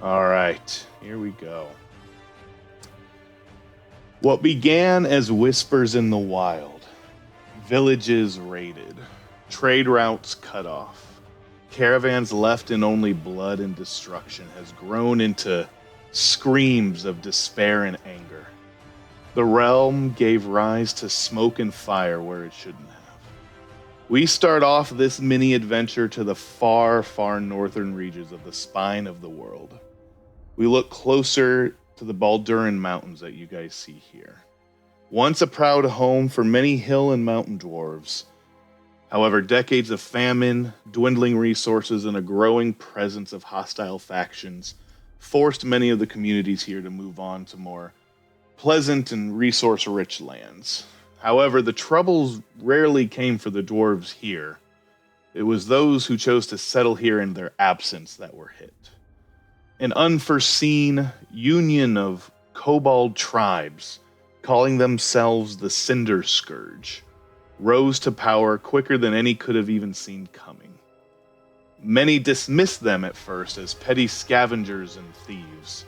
All right, here we go. What began as whispers in the wild, villages raided, trade routes cut off, caravans left in only blood and destruction, has grown into screams of despair and anger. The realm gave rise to smoke and fire where it shouldn't have. We start off this mini adventure to the far, far northern regions of the spine of the world. We look closer to the Balduran Mountains that you guys see here. Once a proud home for many hill and mountain dwarves. However, decades of famine, dwindling resources, and a growing presence of hostile factions forced many of the communities here to move on to more pleasant and resource-rich lands. However, the troubles rarely came for the dwarves here. It was those who chose to settle here in their absence that were hit. An unforeseen union of kobold tribes, calling themselves the Cinder Scourge, rose to power quicker than any could have even seen coming. Many dismissed them at first as petty scavengers and thieves.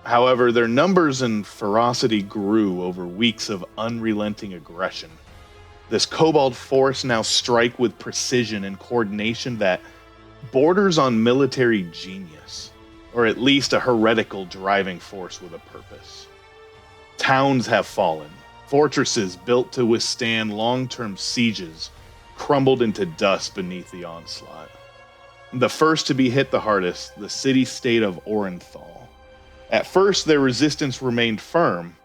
However, their numbers and ferocity grew over weeks of unrelenting aggression. This kobold force now strike with precision and coordination that borders on military genius, or at least a heretical driving force with a purpose. Towns have fallen. Fortresses built to withstand long-term sieges crumbled into dust beneath the onslaught. The first to be hit the hardest, the city-state of Orenthal. At first, their resistance remained firm,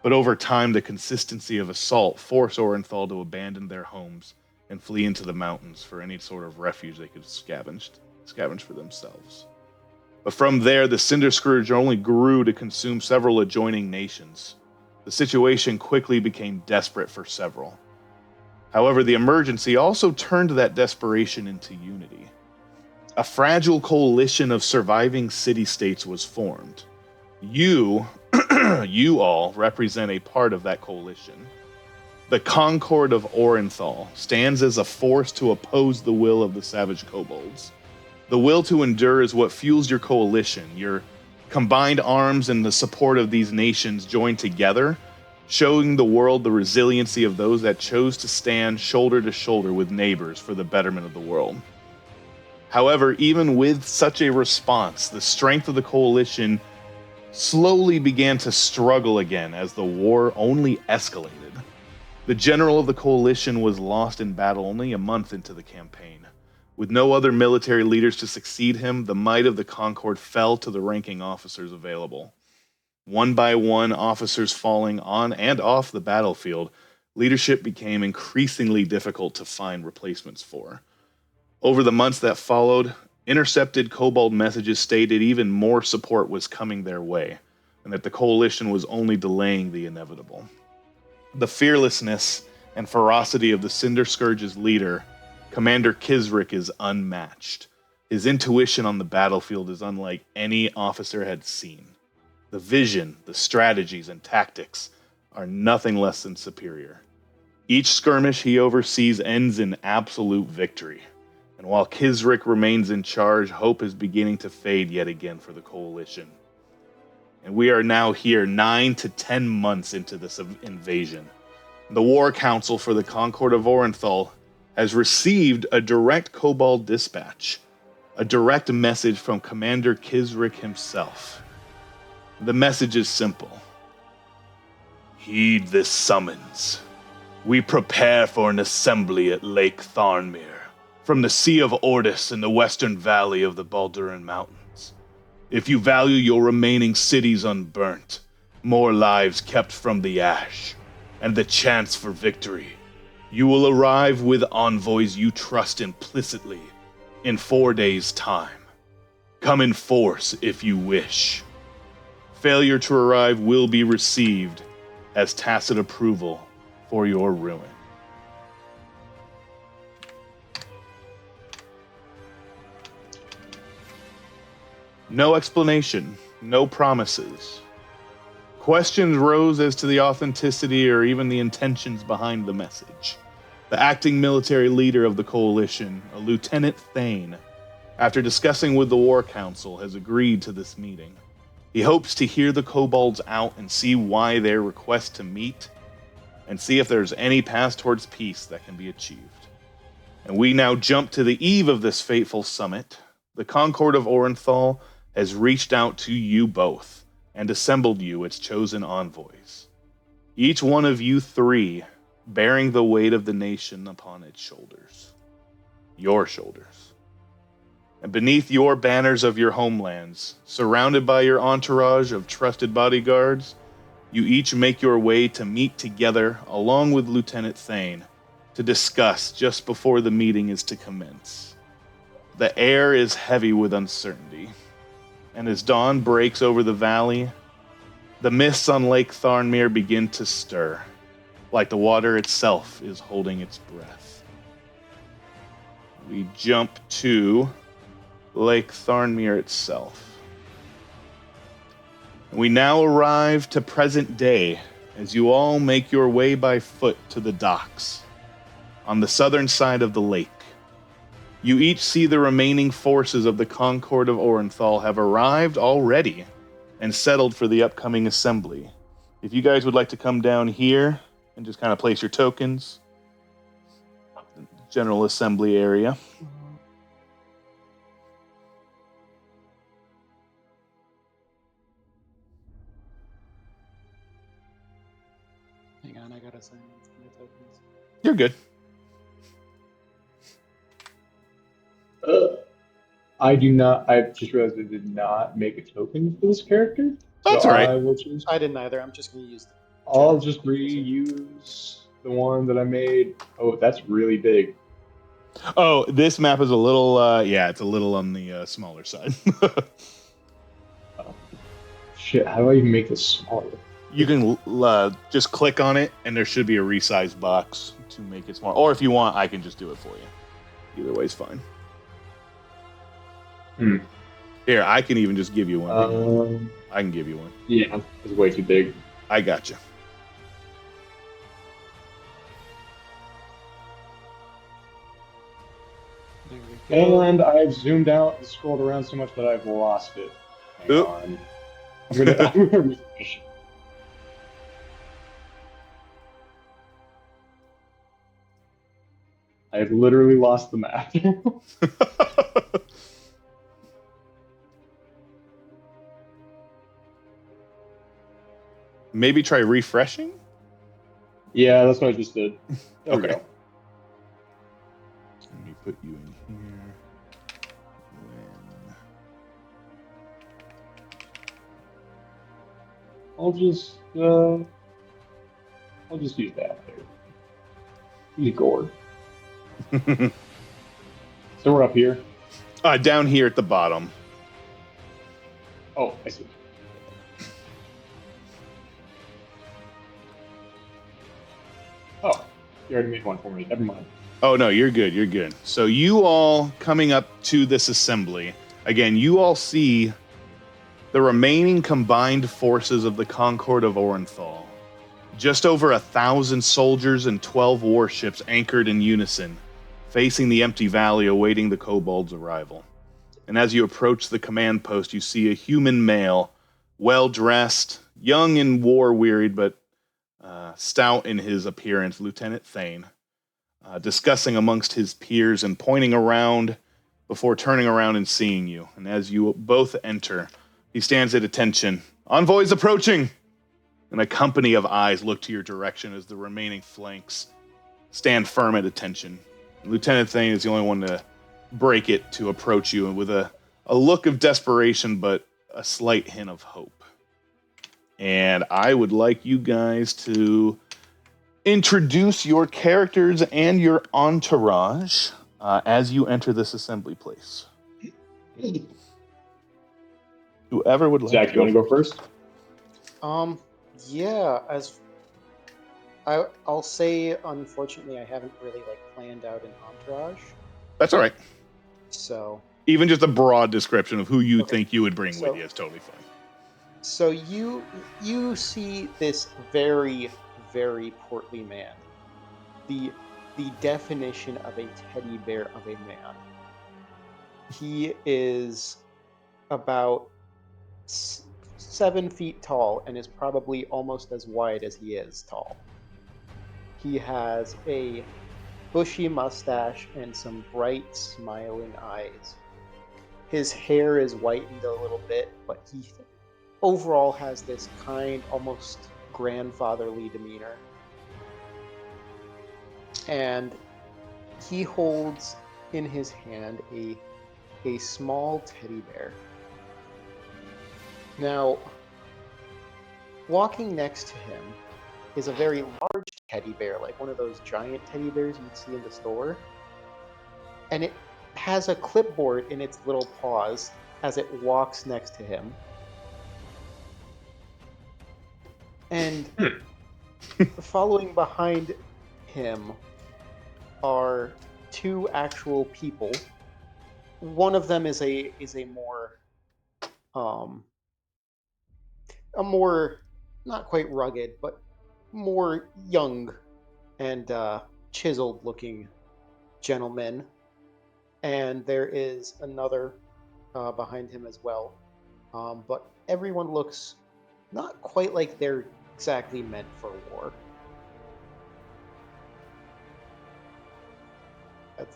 but over time the consistency of assault forced Orenthal to abandon their homes and flee into the mountains for any sort of refuge they could scavenge for themselves. But from there, the Cinder Scourge only grew to consume several adjoining nations. The situation quickly became desperate for several. However, the emergency also turned that desperation into unity. A fragile coalition of surviving city-states was formed. You all represent a part of that coalition. The Concord of Orenthal stands as a force to oppose the will of the savage kobolds. The will to endure is what fuels your coalition. Your combined arms and the support of these nations joined together, showing the world the resiliency of those that chose to stand shoulder to shoulder with neighbors for the betterment of the world. However, even with such a response, the strength of the coalition slowly began to struggle again as the war only escalated. The general of the coalition was lost in battle only a month into the campaign. With no other military leaders to succeed him, the might of the Concord fell to the ranking officers available. One by one, officers falling on and off the battlefield, leadership became increasingly difficult to find replacements for. Over the months that followed, intercepted kobold messages stated even more support was coming their way, and that the coalition was only delaying the inevitable. The fearlessness and ferocity of the Cinder Scourge's leader, Commander Kisrick, is unmatched. His intuition on the battlefield is unlike any officer had seen. The vision, the strategies, and tactics are nothing less than superior. Each skirmish he oversees ends in absolute victory. And while Kisrick remains in charge, hope is beginning to fade yet again for the coalition. And we are now here 9 to 10 months into this invasion. The War Council for the Concord of Orenthal has received a direct kobold dispatch, a direct message from Commander Kisrick himself. The message is simple. Heed this summons. We prepare for an assembly at Lake Tharnmere, from the Sea of Ordis in the western valley of the Balduran Mountains. If you value your remaining cities unburnt, more lives kept from the ash, and the chance for victory, you will arrive with envoys you trust implicitly in 4 days' time. Come in force if you wish. Failure to arrive will be received as tacit approval for your ruin. No explanation, no promises. Questions rose as to the authenticity or even the intentions behind the message. The acting military leader of the coalition, a Lieutenant Thane, after discussing with the War Council, has agreed to this meeting. He hopes to hear the kobolds out and see why their request to meet, and see if there's any path towards peace that can be achieved. And we now jump to the eve of this fateful summit. The Concord of Orenthal has reached out to you both and assembled you its chosen envoys. Each one of you three bearing the weight of the nation upon its shoulders. Your shoulders. And beneath your banners of your homelands, surrounded by your entourage of trusted bodyguards, you each make your way to meet together along with Lieutenant Thane to discuss just before the meeting is to commence. The air is heavy with uncertainty, and as dawn breaks over the valley, the mists on Lake Tharnmere begin to stir, like the water itself is holding its breath. We jump to Lake Tharnmere itself. We now arrive to present day as you all make your way by foot to the docks on the southern side of the lake. You each see the remaining forces of the Concord of Orenthal have arrived already and settled for the upcoming assembly. If you guys would like to come down here and just kind of place your tokens, general assembly area. Hang on, I gotta sign my tokens. You're good. I do not. I just realized I did not make a token for this character. That's so all right. I will just. I didn't either. I'm just gonna use. I'll just reuse the one that I made. Oh, that's really big. Oh, this map is a little. Yeah, it's a little on the smaller side. Shit, how do I even make this smaller? You can just click on it, and there should be a resize box to make it smaller. Or if you want, I can just do it for you. Either way's fine. Here, I can even just give you one. I can give you one. Yeah, it's way too big. I got you. And I've zoomed out and scrolled around so much that I've lost it. Hang Oop. on. I'm gonna refresh. I have literally lost the map. Maybe try refreshing? Yeah, that's what I just did. There we Okay. go. Let me put you in here. I'll just use that there. Igor. So we're up here. Down here at the bottom. Oh, I see. Oh, you already made one for me. Never mind. Oh, no, you're good. You're good. So you all coming up to this assembly. Again, you all see the remaining combined forces of the Concord of Orenthal. Just over 1,000 soldiers and 12 warships anchored in unison, facing the empty valley awaiting the kobolds' arrival. And as you approach the command post, you see a human male, well-dressed, young and war-wearied, but stout in his appearance, Lieutenant Thane, discussing amongst his peers and pointing around before turning around and seeing you. And as you both enter, he stands at attention. Envoys approaching! And a company of eyes look to your direction as the remaining flanks stand firm at attention. Lieutenant Thane is the only one to break it to approach you, and with a look of desperation, but a slight hint of hope. And I would like you guys to introduce your characters and your entourage as you enter this assembly place. Whoever would like Zach, you want to go first? Yeah, I'll say, unfortunately, I haven't really planned out an entourage. That's all right. So even just a broad description of who you think you would bring with So- you is totally fine. So you see this very, very portly man, the definition of a teddy bear of a man. He is about 7 feet tall and is probably almost as wide as he is tall. He has a bushy mustache and some bright, smiling eyes. His hair is whitened a little bit, but he overall has this kind, almost grandfatherly demeanor. And he holds in his hand a small teddy bear. Now, walking next to him is a very large teddy bear, like one of those giant teddy bears you'd see in the store. And it has a clipboard in its little paws as it walks next to him. And following behind him are 2 actual people. One of them is a more a more, not quite rugged, but more young and chiseled looking gentleman. And there is another behind him as well. But everyone looks not quite like they're exactly meant for war.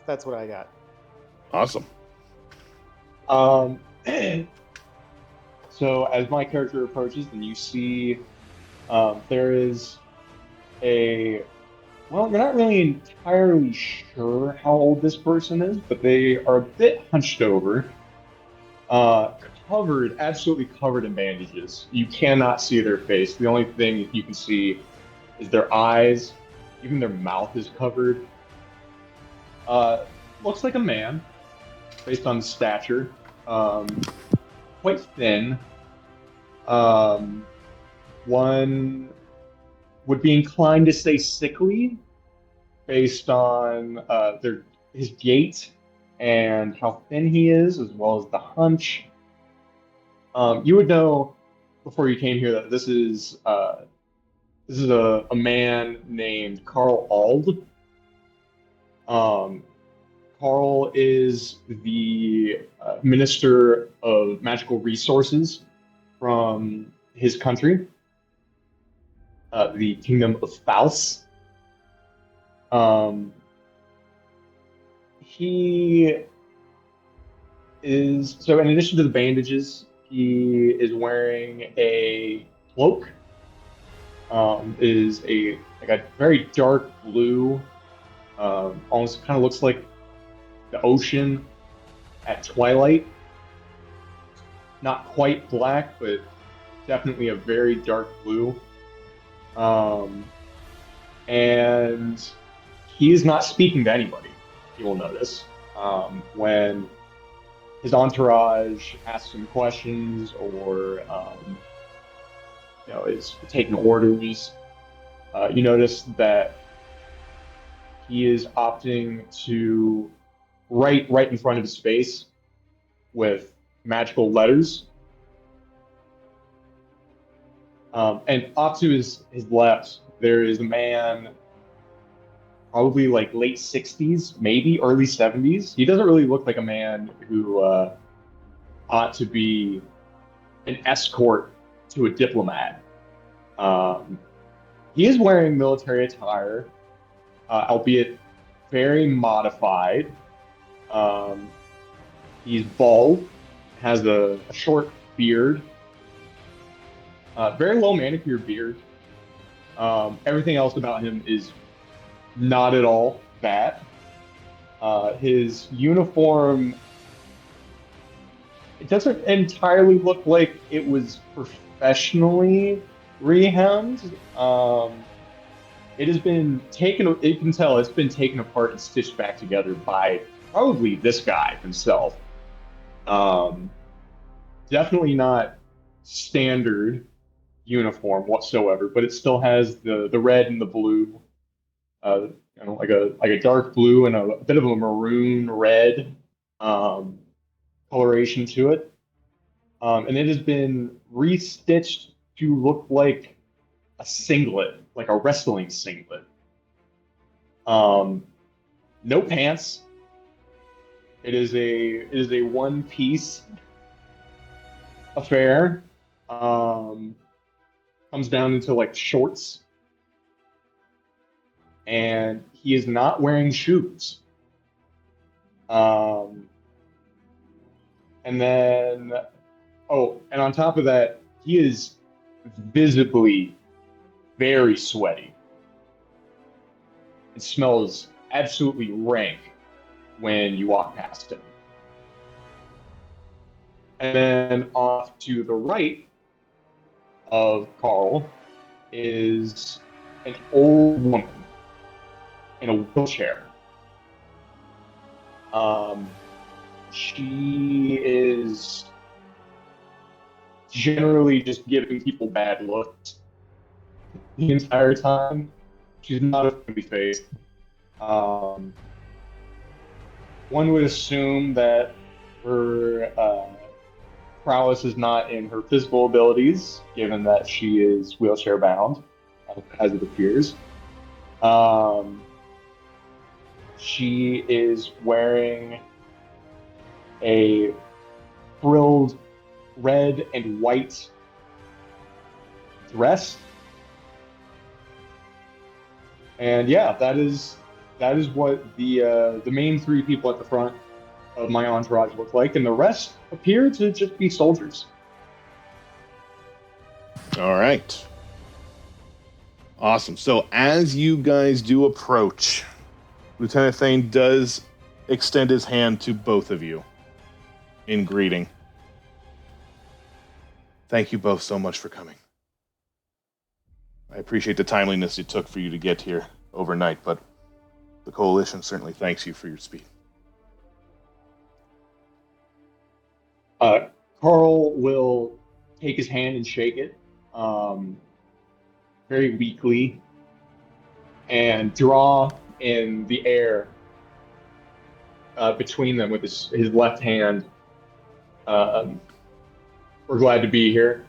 That's what I got. Awesome. So as my character approaches, and you see there is well, you're not really entirely sure how old this person is, but they are a bit hunched over, absolutely covered in bandages. You cannot see their face. The only thing you can see is their eyes. Even their mouth is covered. Looks like a man, based on the stature. Quite thin. One would be inclined to say sickly, based on his gait and how thin he is, as well as the hunch. You would know before you came here that this is a man named Carl Ald. Carl is the Minister of Magical Resources from his country, the Kingdom of Faust. He is, so in addition to the bandages, he is wearing a cloak. Is a very dark blue, almost kind of looks like the ocean at twilight. Not quite black, but definitely a very dark blue. And he is not speaking to anybody, you will notice. When his entourage asks him questions or is taking orders, you notice that he is opting to write right in front of his face with magical letters. And off to his left, there is a man, probably like late 60s, maybe early 70s. He doesn't really look like a man who ought to be an escort to a diplomat. He is wearing military attire, albeit very modified. He's bald, has a short beard, very low manicured beard. Everything else about him is not at all that. His uniform, it doesn't entirely look like it was professionally rehemmed. It has been taken, you can tell it's been taken apart and stitched back together by probably this guy himself. Definitely not standard uniform whatsoever, but it still has the red and the blue, like a dark blue and a bit of a maroon red coloration to it. And it has been restitched to look like a singlet, like a wrestling singlet. No pants, It is a one-piece affair. Comes down into like shorts, and he is not wearing shoes. Um, and then, oh, and on top of that, he is visibly very sweaty. It smells absolutely rank when you walk past him. And then off to the right of Carl is an old woman in a wheelchair. She is generally just giving people bad looks the entire time. She's not a friendly face. One would assume that her prowess is not in her physical abilities, given that she is wheelchair bound, as it appears. She is wearing a frilled red and white dress. And yeah, that is what the main three people at the front of my entourage look like, and the rest appear to just be soldiers. All right. Awesome. So as you guys do approach, Lieutenant Thane does extend his hand to both of you in greeting. Thank you both so much for coming. I appreciate the timeliness it took for you to get here overnight, but the Coalition certainly thanks you for your speed. Carl will take his hand and shake it very weakly and draw in the air between them with his left hand. We're glad to be here.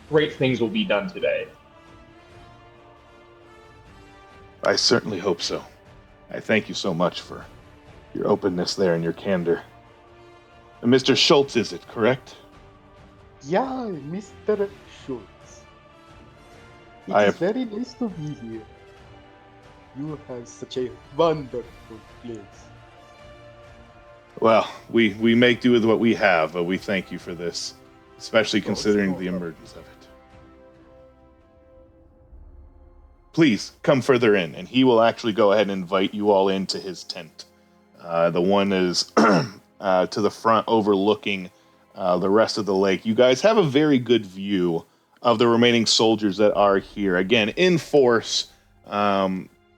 Great things will be done today. I certainly hope so. I thank you so much for your openness there and your candor. And Mr. Schultz, is it correct? Yeah, Mr. Schultz. I It's very nice to be here. You have such a wonderful place. Well, we make do with what we have, but we thank you for this, especially considering the emergence of it. Please come further in, and he will actually go ahead and invite you all into his tent. The one is to the front, overlooking the rest of the lake. You guys have a very good view of the remaining soldiers that are here. Again, in force,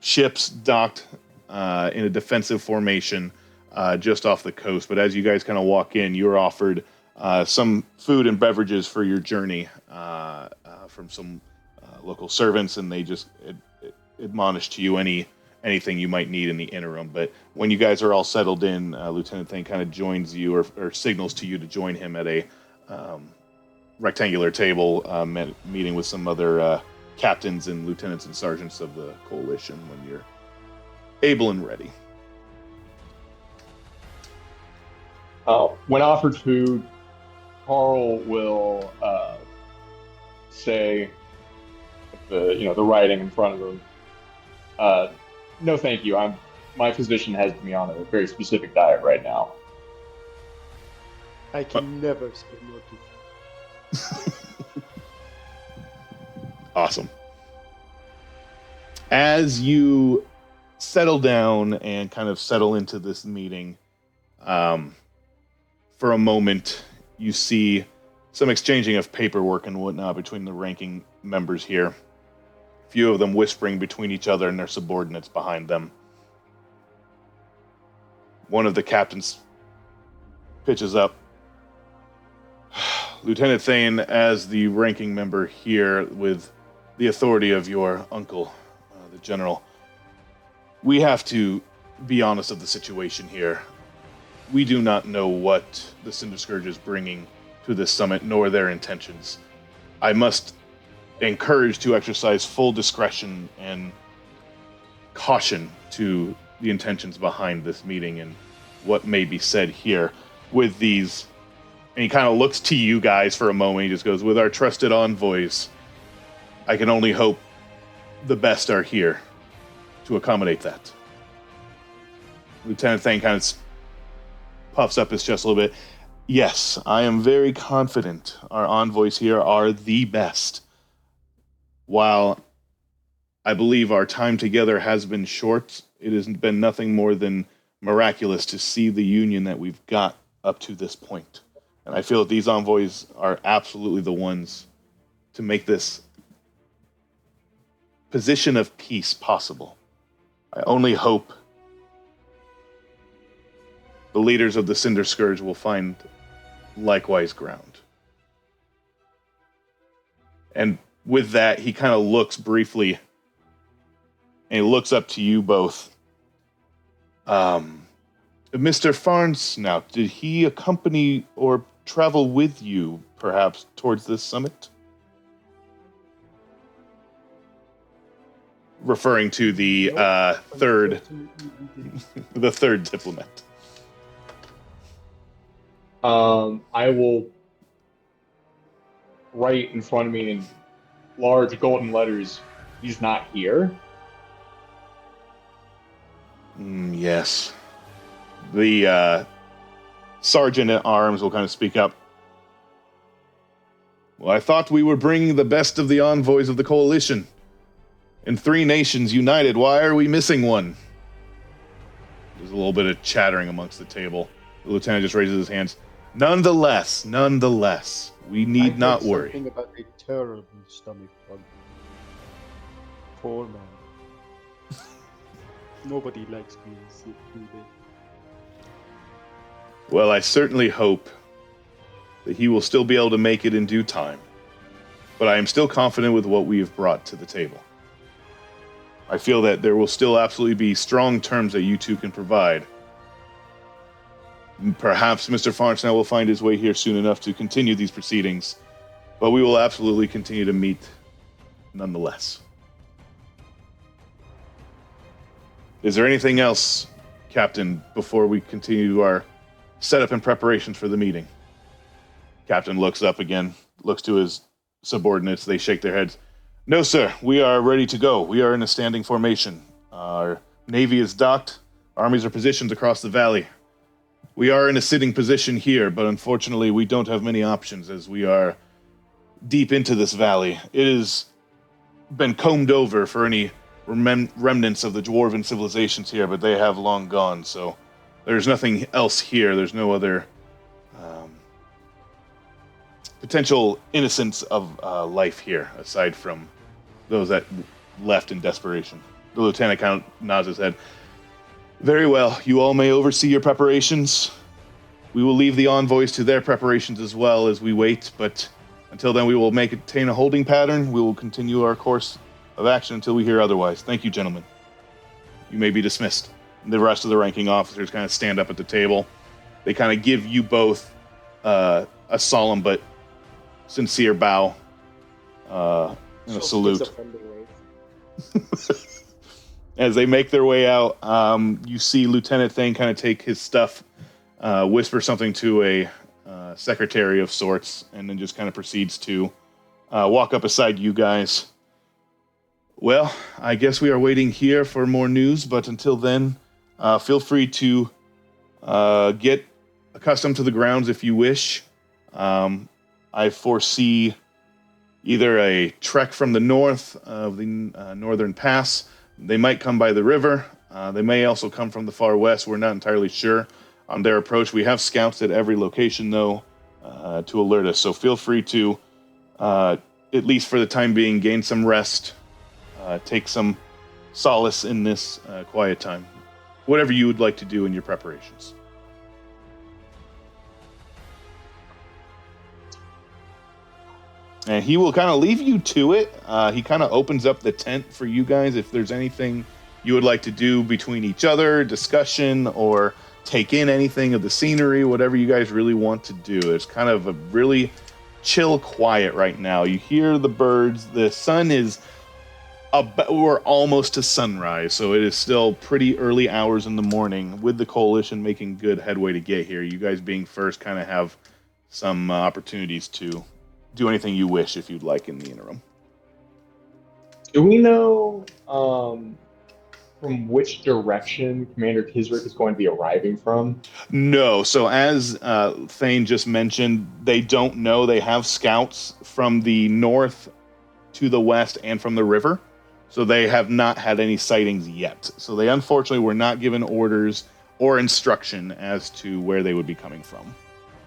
ships docked in a defensive formation just off the coast. But as you guys kind of walk in, you're offered some food and beverages for your journey from some local servants, and they just admonish to you anything you might need in the interim. But when you guys are all settled in, Lieutenant Thane kind of joins you or signals to you to join him at a rectangular table, meeting with some other captains and lieutenants and sergeants of the Coalition when you're able and ready. When offered food, Carl will say, the writing in front of him, no, thank you. My physician has me on a very specific diet right now. I can never say no to. Awesome. As you settle down and kind of settle into this meeting, for a moment, you see some exchanging of paperwork and whatnot between the ranking members here. A few of them whispering between each other and their subordinates behind them. One of the captains pitches up. Lieutenant Thane, as the ranking member here with the authority of your uncle, the general, we have to be honest of the situation here. We do not know what the Cinder Scourge is bringing to this summit, nor their intentions. I must encourage to exercise full discretion and caution to the intentions behind this meeting and what may be said here with these. And he kind of looks to you guys for a moment. He just goes, with our trusted envoys, I can only hope the best are here to accommodate that. Lieutenant Thane kind of puffs up his chest a little bit. Yes, I am very confident our envoys here are the best. While I believe our time together has been short, it has been nothing more than miraculous to see the union that we've got up to this point. And I feel that these envoys are absolutely the ones to make this position of peace possible. I only hope the leaders of the Cinder Scourge will find likewise ground. And with that, he kind of looks briefly, and he looks up to you both. Mr. Farnes, now, did he accompany or travel with you, perhaps, towards this summit? Referring to the third diplomat. I will write in front of me in large golden letters, he's not here. Yes. The sergeant at arms will kind of speak up. Well, I thought we were bringing the best of the envoys of the coalition. In 3 nations united, why are we missing one? There's a little bit of chattering amongst the table. The lieutenant just raises his hands. Nonetheless, we need not worry. Something about a terrible stomach bug. Poor man. Nobody likes being sick, do they? Well, I certainly hope that he will still be able to make it in due time. But I am still confident with what we have brought to the table. I feel that there will still absolutely be strong terms that you two can provide. Perhaps Mr. Farnsnell will find his way here soon enough to continue these proceedings, but we will absolutely continue to meet nonetheless. Is there anything else, Captain, before we continue our setup and preparations for the meeting? Captain looks up again, looks to his subordinates. They shake their heads. No, sir. We are ready to go. We are in a standing formation. Our navy is docked. Armies are positioned across the valley. We are in a sitting position here, but unfortunately we don't have many options as we are deep into this valley. It has been combed over for any remnants of the dwarven civilizations here, but they have long gone, so there's nothing else here. There's no other potential innocence of life here, aside from those that left in desperation. The lieutenant kind of nods his head. Very well. You all may oversee your preparations. We will leave the envoys to their preparations as well as we wait, but until then we will maintain a holding pattern. We will continue our course of action until we hear otherwise. Thank you, gentlemen. You may be dismissed. The rest of the ranking officers kind of stand up at the table. They kind of give you both a solemn but sincere bow and a salute. As they make their way out, you see Lieutenant Thane kind of take his stuff, whisper something to a secretary of sorts, and then just kind of proceeds to walk up beside you guys. Well, I guess we are waiting here for more news, but until then, feel free to get accustomed to the grounds if you wish. I foresee either a trek from the north of the northern pass. They might come by the river. They may also come from the far west. We're not entirely sure on their approach. We have scouts at every location, though, to alert us. So feel free to, at least for the time being, gain some rest, take some solace in this quiet time. Whatever you would like to do in your preparations. And he will kind of leave you to it. He kind of opens up the tent for you guys if there's anything you would like to do between each other, discussion, or take in anything of the scenery, whatever you guys really want to do. It's kind of a really chill quiet right now. You hear the birds. The sun is We're almost to sunrise, so it is still pretty early hours in the morning. With the coalition making good headway to get here, you guys being first kind of have some opportunities to do anything you wish if you'd like in the interim. Do we know from which direction Commander Kisrick is going to be arriving from? No. So as Thane just mentioned, they don't know. They have scouts from the north to the west and from the river. So they have not had any sightings yet. So they unfortunately were not given orders or instruction as to where they would be coming from.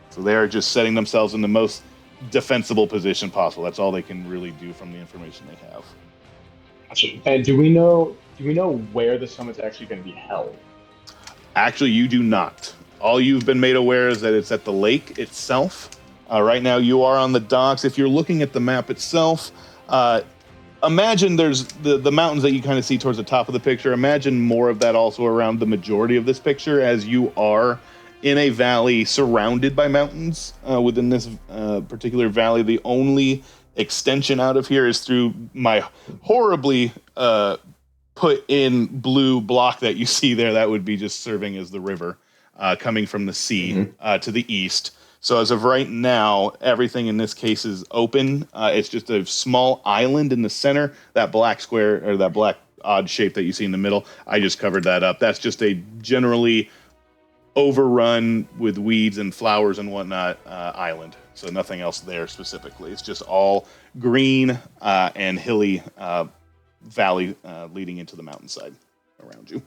So they are just setting themselves in the most defensible position possible. That's all they can really do from the information they have. And do we know where the summit's actually going to be held? Actually, you do not. All you've been made aware is that it's at the lake itself. Right now, you are on the docks. If you're looking at the map itself, imagine there's the mountains that you kind of see towards the top of the picture. Imagine more of that also around the majority of this picture, as you are in a valley surrounded by mountains. Within this particular valley, the only extension out of here is through my horribly put in blue block that you see there. That would be just serving as the river coming from the sea to the east. So as of right now, everything in this case is open. It's just a small island in the center, that black square or that black odd shape that you see in the middle. I just covered that up. That's just a generally overrun with weeds and flowers and whatnot island. So nothing else there specifically. It's just all green and hilly valley leading into the mountainside around you.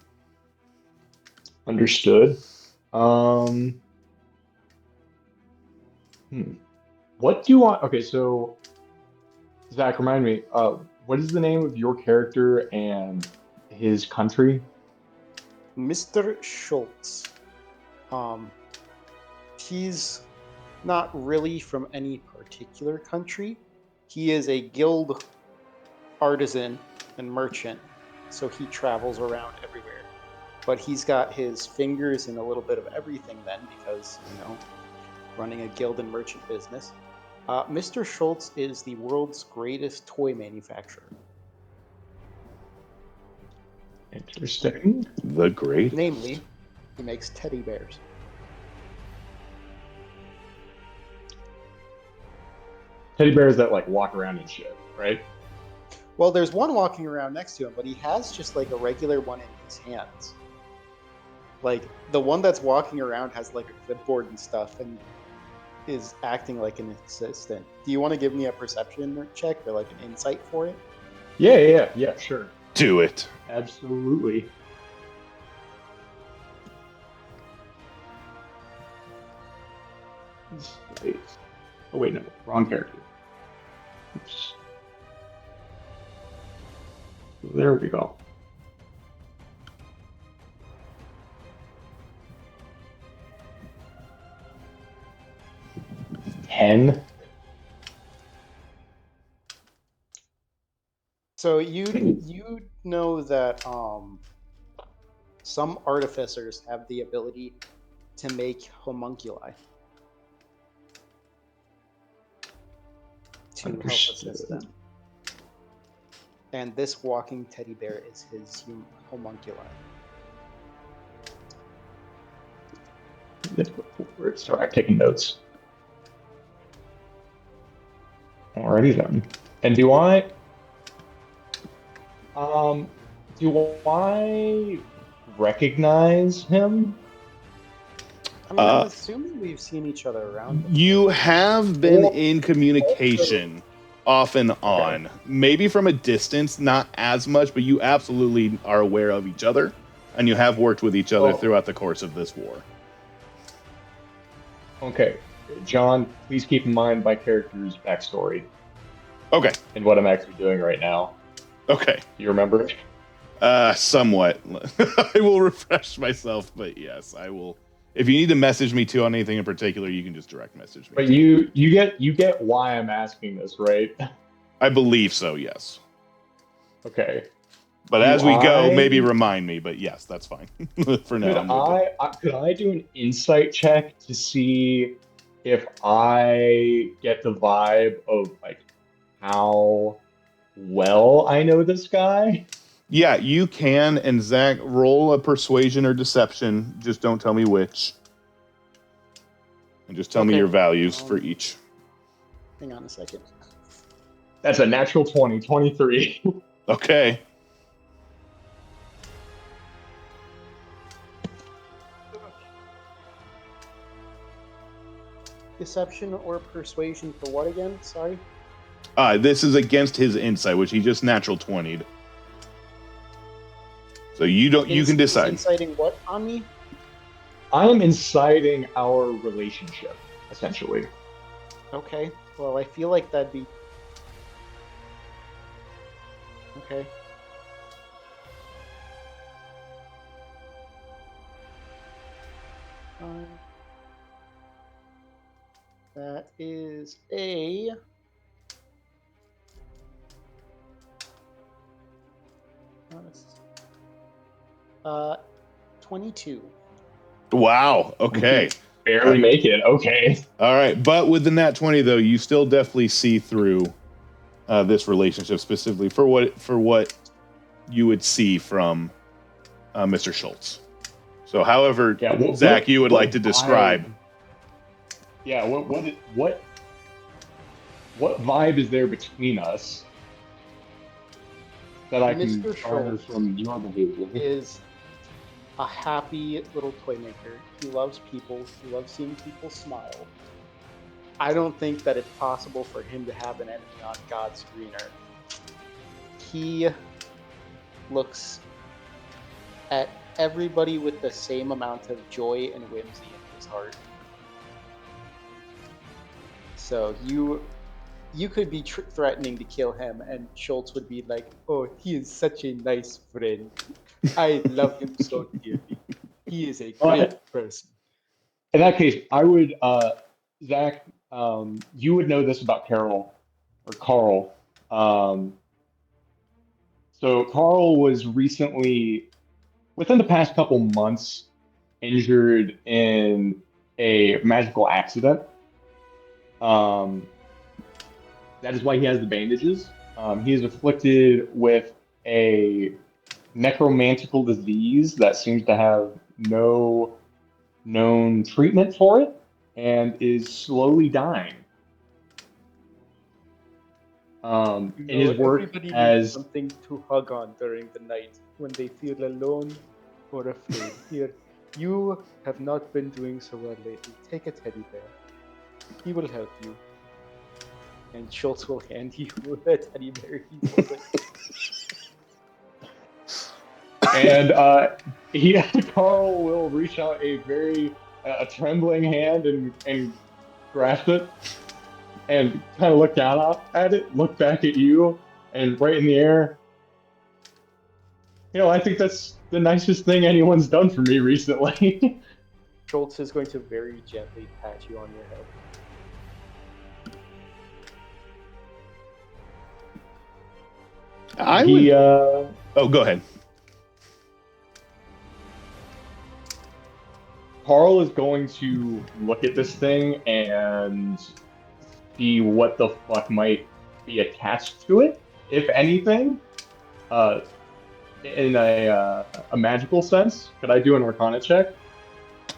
Understood. What do you want? Okay, so Zach, remind me. What is the name of your character and his country? Mr. Schultz. He's not really from any particular country. He is a guild artisan and merchant, so he travels around everywhere. But he's got his fingers in a little bit of everything then, because, running a guild and merchant business. Mr. Schultz is the world's greatest toy manufacturer. Interesting. The great. Namely, he makes teddy bears. Teddy bears that like walk around and shit, right? Well, there's one walking around next to him, but he has just like a regular one in his hands. Like, the one that's walking around has like a clipboard and stuff and is acting like an assistant. Do you want to give me a perception check or like an insight for it? Yeah, sure. Do it. Absolutely. Oh wait, no, wrong character. Oops. There we go. $10. So you know that some artificers have the ability to make homunculi to help assist them. And this walking teddy bear is his homunculi. Sorry, I'm taking notes. Alrighty then. And do I recognize him? I mean, I'm assuming we've seen each other around before. You have been in communication off and on. Okay. Maybe from a distance, not as much, but you absolutely are aware of each other, and you have worked with each other throughout the course of this war. Okay. John, please keep in mind my character's backstory. Okay. And what I'm actually doing right now. Okay. You remember it? Somewhat. I will refresh myself, but yes, I will. If you need to message me too on anything in particular, you can just direct message me. But you get why I'm asking this, right? I believe so, yes. Okay. But as we go, maybe remind me. But yes, that's fine for now. Could I do an insight check to see if I get the vibe of like how well I know this guy? Yeah, you can. And Zach, roll a persuasion or deception. Just don't tell me which. And just tell me Okay. your values for each. Hang on a second. That's a natural 20, 23. Okay. Deception or persuasion for what again? Sorry. This is against his insight, which he just natural 20'd. So you don't. You can decide. Inciting what on me? I am inciting our relationship, essentially. Okay. Well, I feel like that'd be. Okay. That is a. 22. Wow. Okay. Barely make it. Okay. All right. But with the nat 20, though, you still definitely see through this relationship specifically for what you would see from Mr. Schultz. So, however, Zach, you would like to describe. Yeah. What vibe is there between us that I can Mr. garner Schultz from your behavior? is a happy little toy maker. He loves people. He loves seeing people smile. I don't think that it's possible for him to have an enemy on God's green earth. He looks at everybody with the same amount of joy and whimsy in his heart. So you could be threatening to kill him, and Schultz would be like, "Oh, he is such a nice friend. I love him so dearly. He is a great person." In that case, I would, Zach, you would know this about Carol or Carl. So Carl was recently, within the past couple months, injured in a magical accident. That is why he has the bandages. He is afflicted with a necromantical disease that seems to have no known treatment for it and is slowly dying. In his work everybody needs as something to hug on during the night when they feel alone or afraid. Here, you have not been doing so well lately. Take a teddy bear. He will help you. And Schultz will hand you a teddy bear. and Carl will reach out a trembling hand and grasp it and kind of look down at it, look back at you, and right in the air. I think that's the nicest thing anyone's done for me recently. Schultz is going to very gently pat you on your head. Oh, go ahead. Carl is going to look at this thing and see what the fuck might be attached to it, if anything, in a magical sense. Could I do an Arcana check?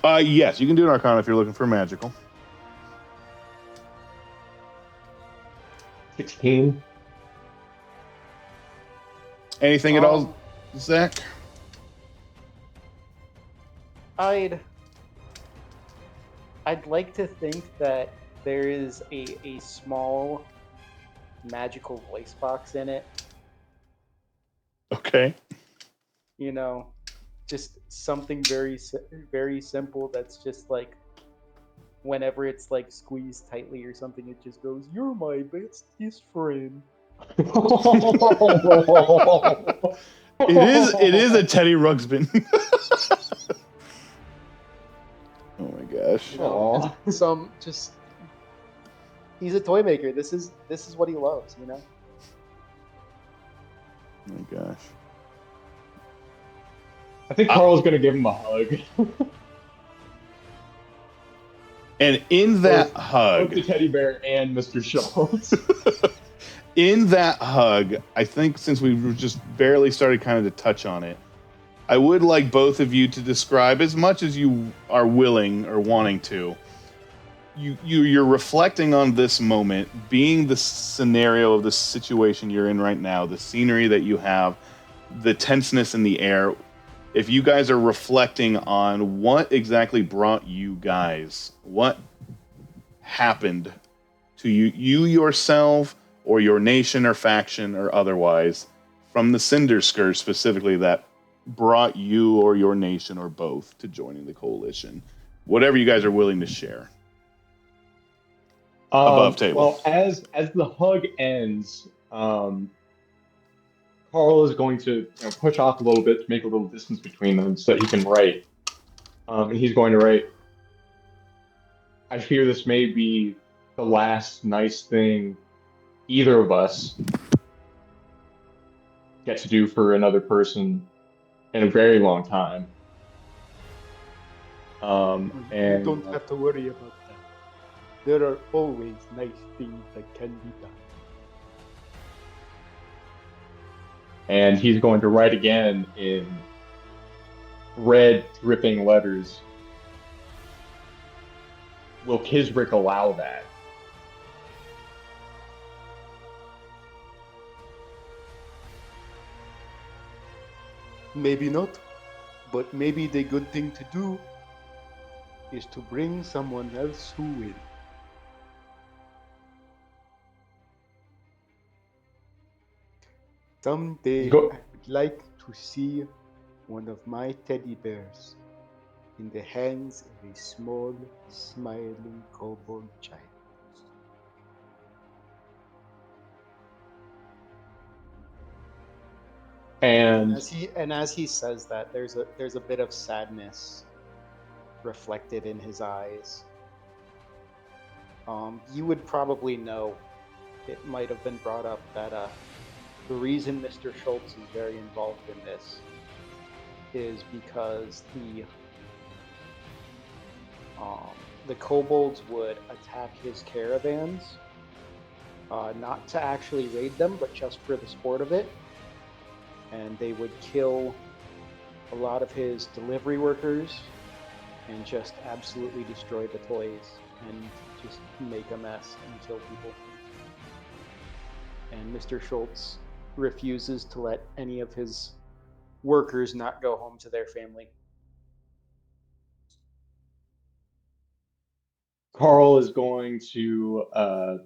Yes, you can do an Arcana if you're looking for magical. 16. Anything at all, Zach? I'd like to think that there is a small magical voice box in it. Okay. Just something very, very simple that's just like, whenever it's like squeezed tightly or something, it just goes, "You're my bestest friend." It is a Teddy Ruxpin. Oh my gosh. He's a toy maker. This is what he loves, Oh my gosh. I think Carl's gonna give him a hug. And in that hug, both the teddy bear and Mr. Schultz. In that hug, I think since we just barely started kind of to touch on it, I would like both of you to describe as much as you are willing or wanting to. You're reflecting on this moment, being the scenario of the situation you're in right now, the scenery that you have, the tenseness in the air. If you guys are reflecting on what exactly brought you guys, what happened to you yourself, or your nation or faction or otherwise, from the Cinder Scourge specifically, that brought you or your nation or both to joining the coalition. Whatever you guys are willing to share. Above table. Well, as the hug ends, Carl is going to push off a little bit to make a little distance between them so that he can write. And he's going to write, I fear this may be the last nice thing either of us get to do for another person in a very long time. You And don't have to worry about that. There are always nice things that can be done. and he's going to write again in red dripping letters. Will Kisrick allow that? Maybe not, but maybe the good thing to do is to bring someone else who will. Someday Go- I would like to see one of my teddy bears in the hands of a small, smiling kobold child. And As he says that, there's a bit of sadness reflected in his eyes. You would probably know, it might have been brought up that the reason Mr. Schultz is very involved in this is because the kobolds would attack his caravans, not to actually raid them, but just for the sport of it. And they would kill a lot of his delivery workers and just absolutely destroy the toys and just make a mess and kill people. And Mr. Schultz refuses to let any of his workers not go home to their family. Carl is going to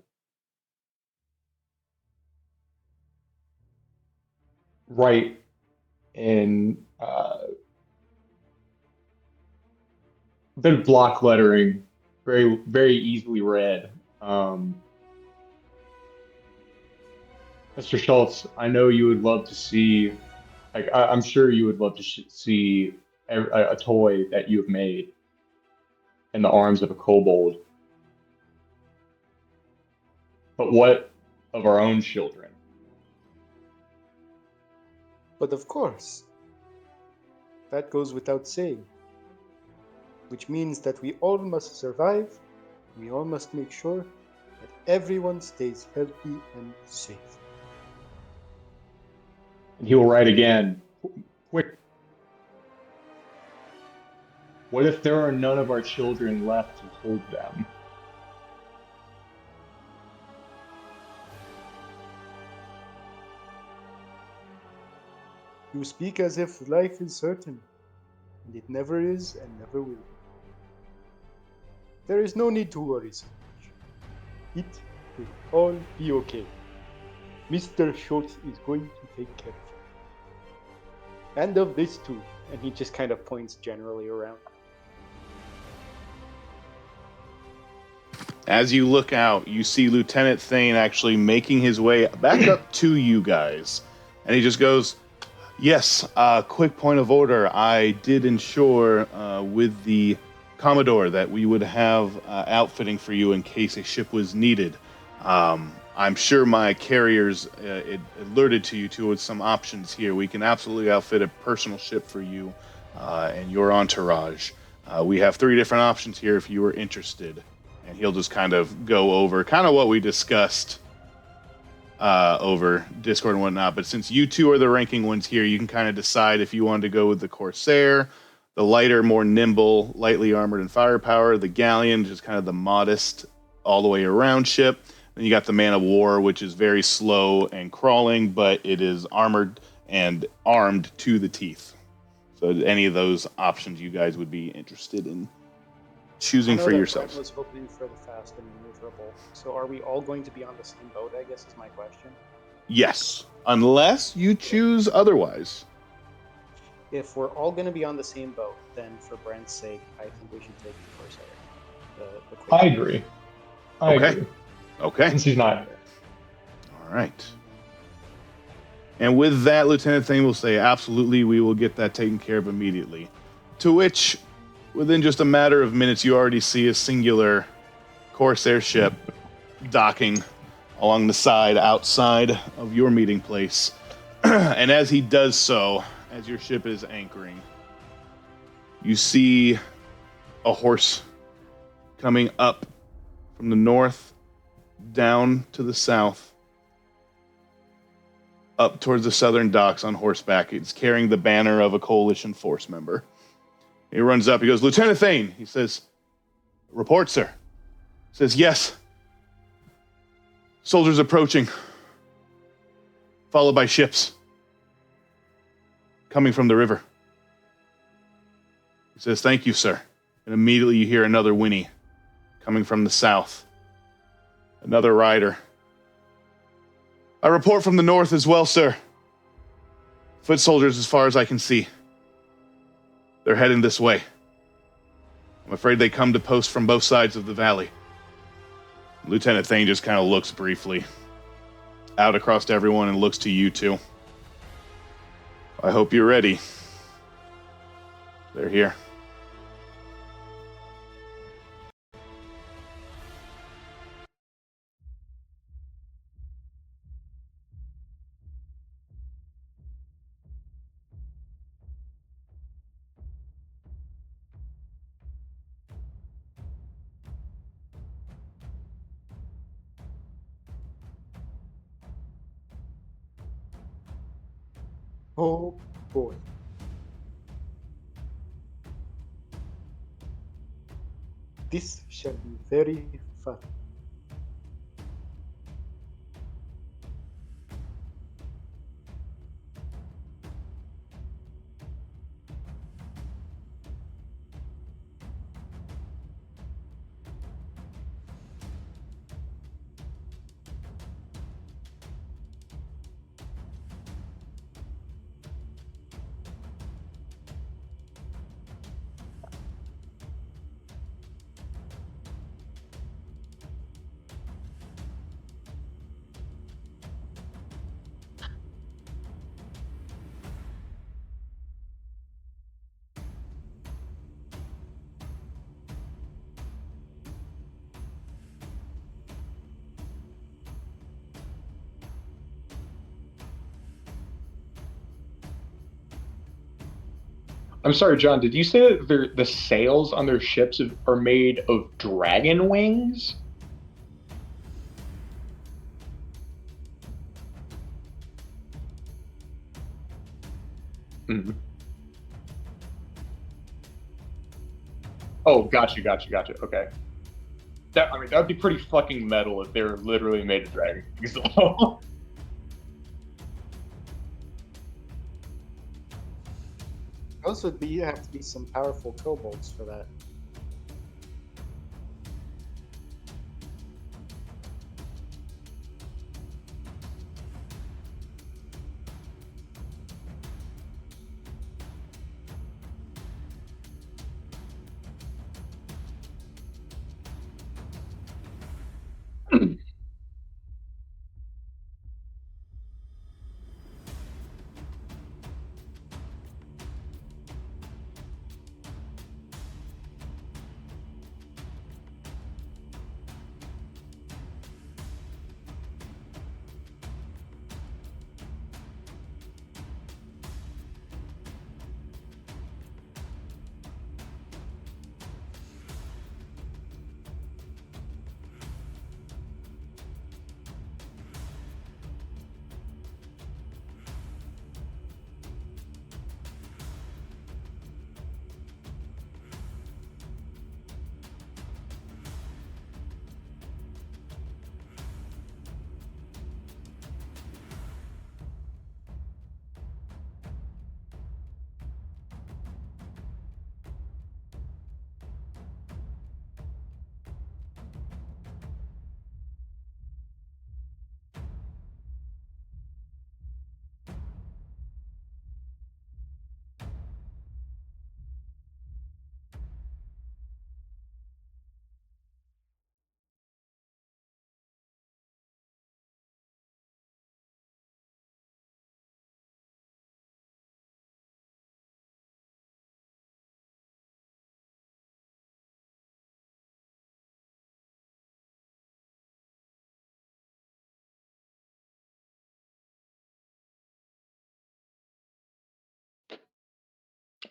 write in a bit of block lettering, very, very easily read. Mr. Schultz, I know you would love to see, I'm sure you would love to see a toy that you have made in the arms of a kobold. But what of our own children? But of course, that goes without saying. Which means that we all must survive. We all must make sure that everyone stays healthy and safe. And he will write again, quick. What if there are none of our children left to hold them? You speak as if life is certain, and it never is and never will be. There is no need to worry so much. It will all be okay. Mr. Schultz is going to take care of you. And of this too. And he just kind of points generally around. As you look out, you see Lieutenant Thane actually making his way back up to you guys. And he just goes, yes, quick point of order. I did ensure with the Commodore that we would have outfitting for you in case a ship was needed. I'm sure my carriers alerted to you to some options here. We can absolutely outfit a personal ship for you and your entourage. We have 3 different options here if you were interested. And he'll just kind of go over kind of what we discussed over Discord and whatnot. But since you two are the ranking ones here, you can kind of decide if you want to go with the Corsair, the lighter, more nimble, lightly armored and firepower, the Galleon, just kind of the modest all the way around ship. Then you got the Man of War, which is very slow and crawling, but it is armored and armed to the teeth. So any of those options you guys would be interested in choosing for yourselves. I was hoping for the fast and maneuverable. So are we all going to be on the same boat, I guess is my question? Yes, unless you choose otherwise. If we're all going to be on the same boat, then for Brent's sake, I think we should take the Corsair. The quick I agree. I agree. Okay. Since he's not here. All right. And with that, Lieutenant Thane will say, absolutely, we will get that taken care of immediately. To which, within just a matter of minutes, you already see a singular Corsair ship docking along the side outside of your meeting place. And as he does so, as your ship is anchoring, you see a horse coming up from the north, down to the south, up towards the southern docks on horseback. It's carrying the banner of a coalition force member. He runs up, he goes, Lieutenant Thane, he says, report, sir. He says, yes. Soldiers approaching, followed by ships coming from the river. He says, thank you, sir. And immediately you hear another whinny coming from the south. Another rider. I report from the north as well, sir. Foot soldiers as far as I can see. They're heading this way. I'm afraid they come to post from both sides of the valley. Lieutenant Thane just kind of looks briefly out across to everyone and looks to you two. I hope you're ready. They're here. Oh boy. This shall be very fun. I'm sorry, John. Did you say that the sails on their ships are made of dragon wings? Mm. Oh, gotcha. Okay. That'd be pretty fucking metal if they're literally made of dragon wings. Those would be have to be some powerful kobolds for that.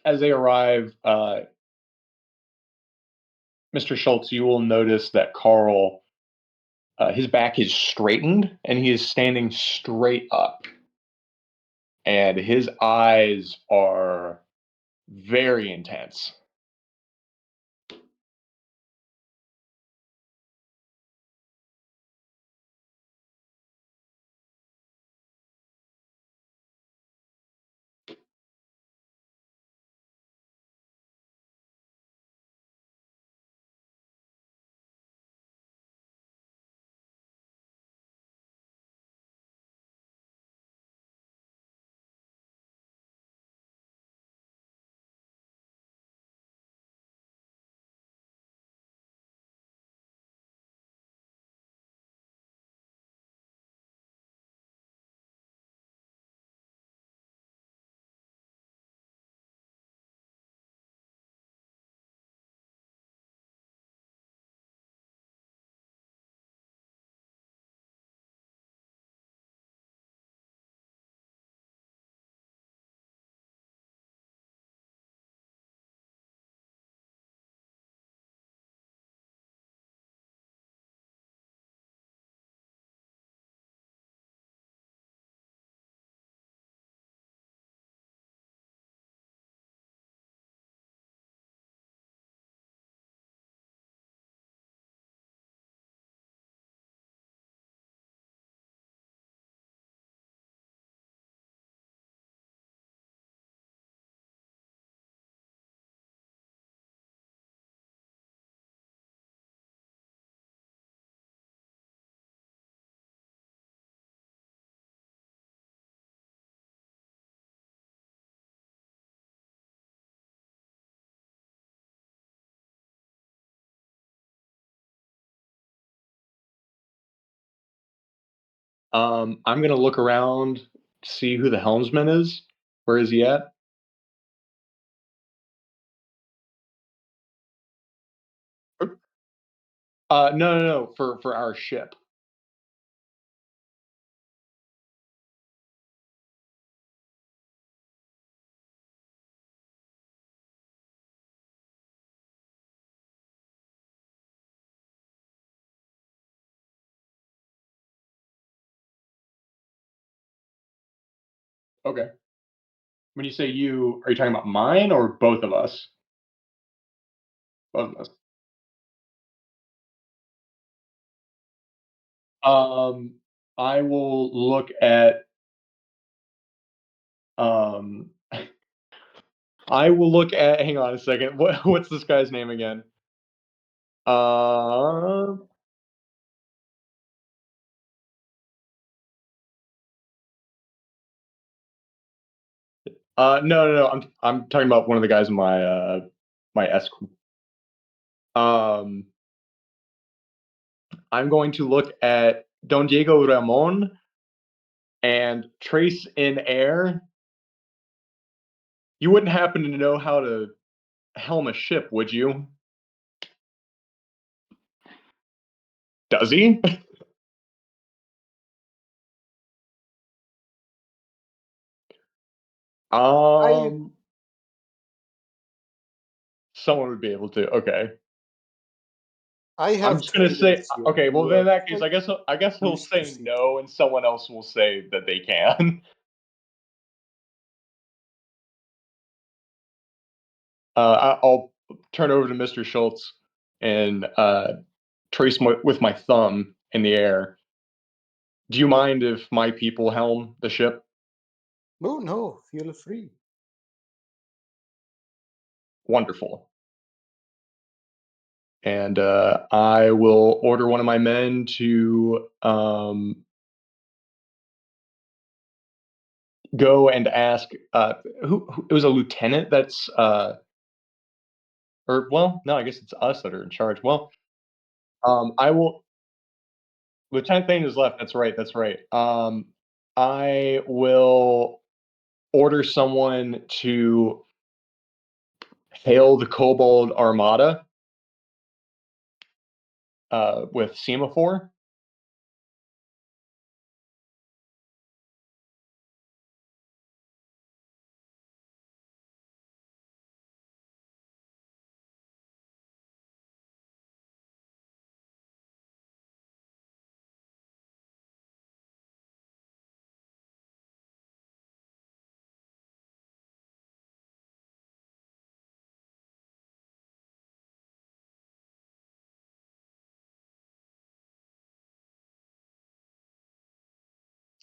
As they arrive, Mr. Schultz, you will notice that Carl, his back is straightened and he is standing straight up. And his eyes are very intense. I'm gonna look around, see who the helmsman is. Where is he at? No, for our ship. Okay. When you say you, are you talking about mine or both of us? Both of us. Um, I will look at. Um, I will look at. Hang on a second. What's this guy's name again? Uh, no. I'm talking about one of the guys in my S. Um, I'm going to look at Don Diego Ramon and trace in air. You wouldn't happen to know how to helm a ship, would you? Does he? I um, Someone would be able to. Okay. I I'm have just gonna say, traders here okay. Well, who then in are that case, quite I guess he'll used to say sea. no, and someone else will say that they can. I'll turn over to Mr. Schultz and trace with my thumb in the air. Do you mind if my people helm the ship? No, no, feel free. Wonderful. And I will order one of my men to go and ask who it was a lieutenant that's or well no I guess it's us that are in charge. Well, I will. Lieutenant Thane is left. That's right. I will order someone to hail the Kobold Armada with semaphore.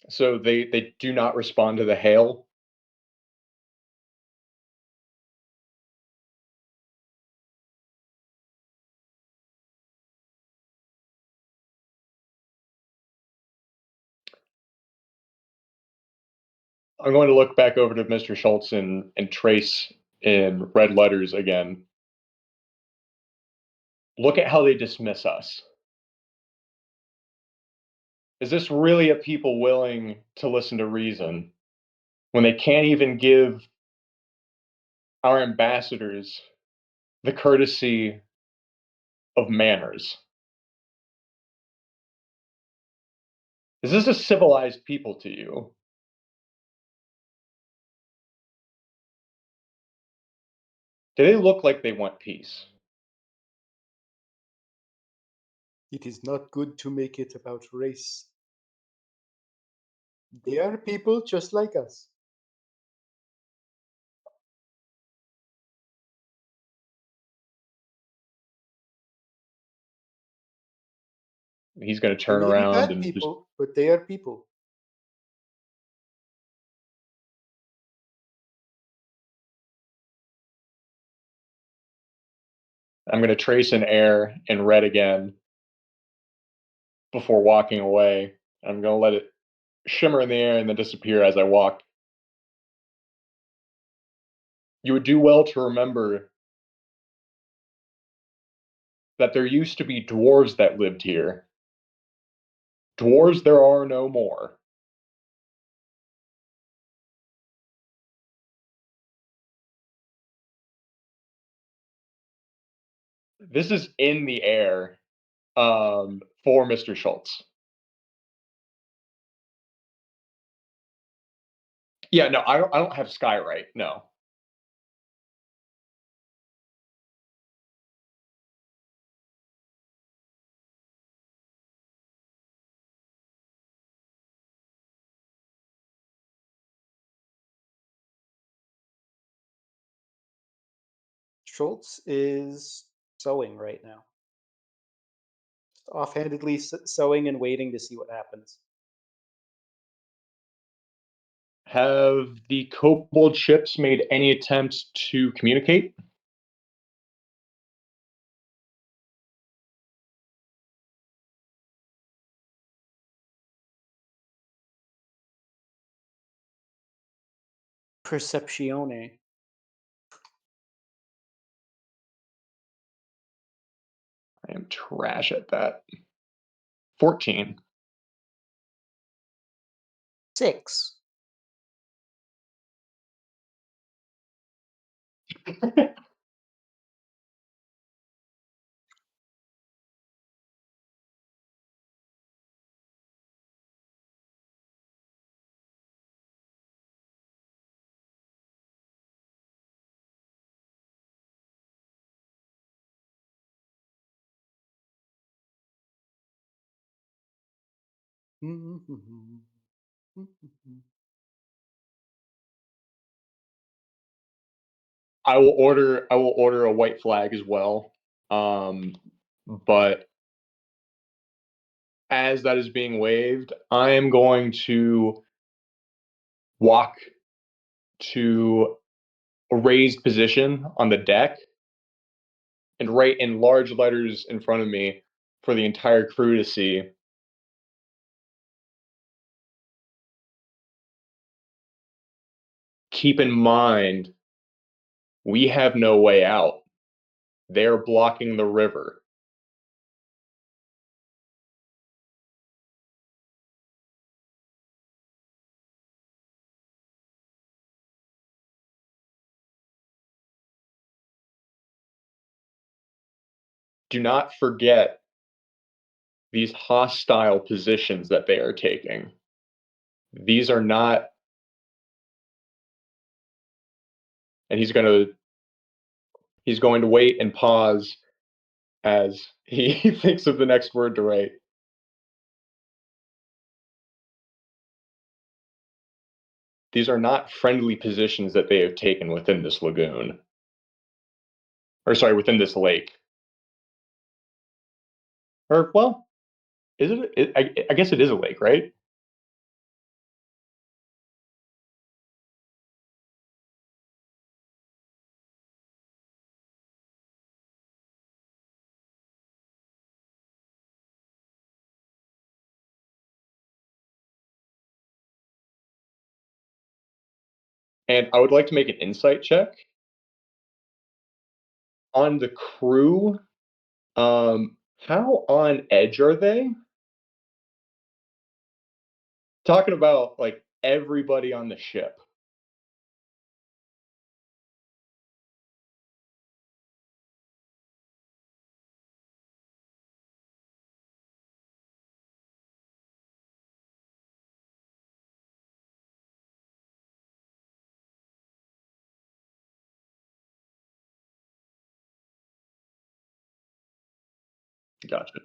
So they do not respond to the hail. I'm going to look back over to Mr. Schultz and trace in red letters again. Look at how they dismiss us. Is this really a people willing to listen to reason when they can't even give our ambassadors the courtesy of manners? Is this a civilized people to you? Do they look like they want peace? It is not good to make it about race. They are people just like us. He's going to They turn may be around bad and just. people, but they are people. I'm going to trace an air in red again before walking away. I'm going to let it shimmer in the air and then disappear as I walk. You would do well to remember that there used to be dwarves that lived here. Dwarves there are no more. This is in the air for Mr. Schultz. Yeah, no, I don't have Skywrite. No. Schultz is sewing right now. Just offhandedly sewing and waiting to see what happens. Have the kobold ships made any attempts to communicate? Perceptione. I am trash at that. 14. 6. I will order a white flag as well. But as that is being waved, I am going to walk to a raised position on the deck and write in large letters in front of me for the entire crew to see. Keep in mind, we have no way out. They're blocking the river. Do not forget these hostile positions that they are taking. These are not, and he's going to wait and pause as he thinks of the next word to write. These are not friendly positions that they have taken within this lagoon. Or sorry, within this lake. Or well, is it? I guess it is a lake, right? And I would like to make an insight check on the crew. How on edge are they? Talking about like everybody on the ship. Gotcha.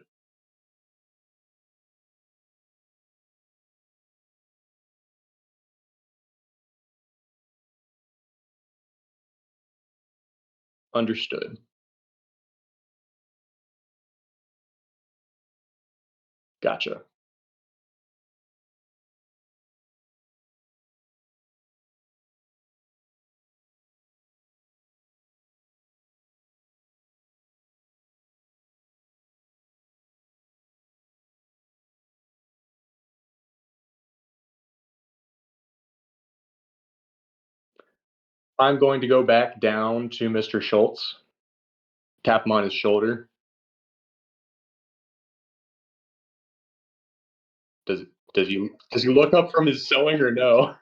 Understood. Gotcha. I'm going to go back down to Mr. Schultz, tap him on his shoulder. Does does he look up from his sewing or no?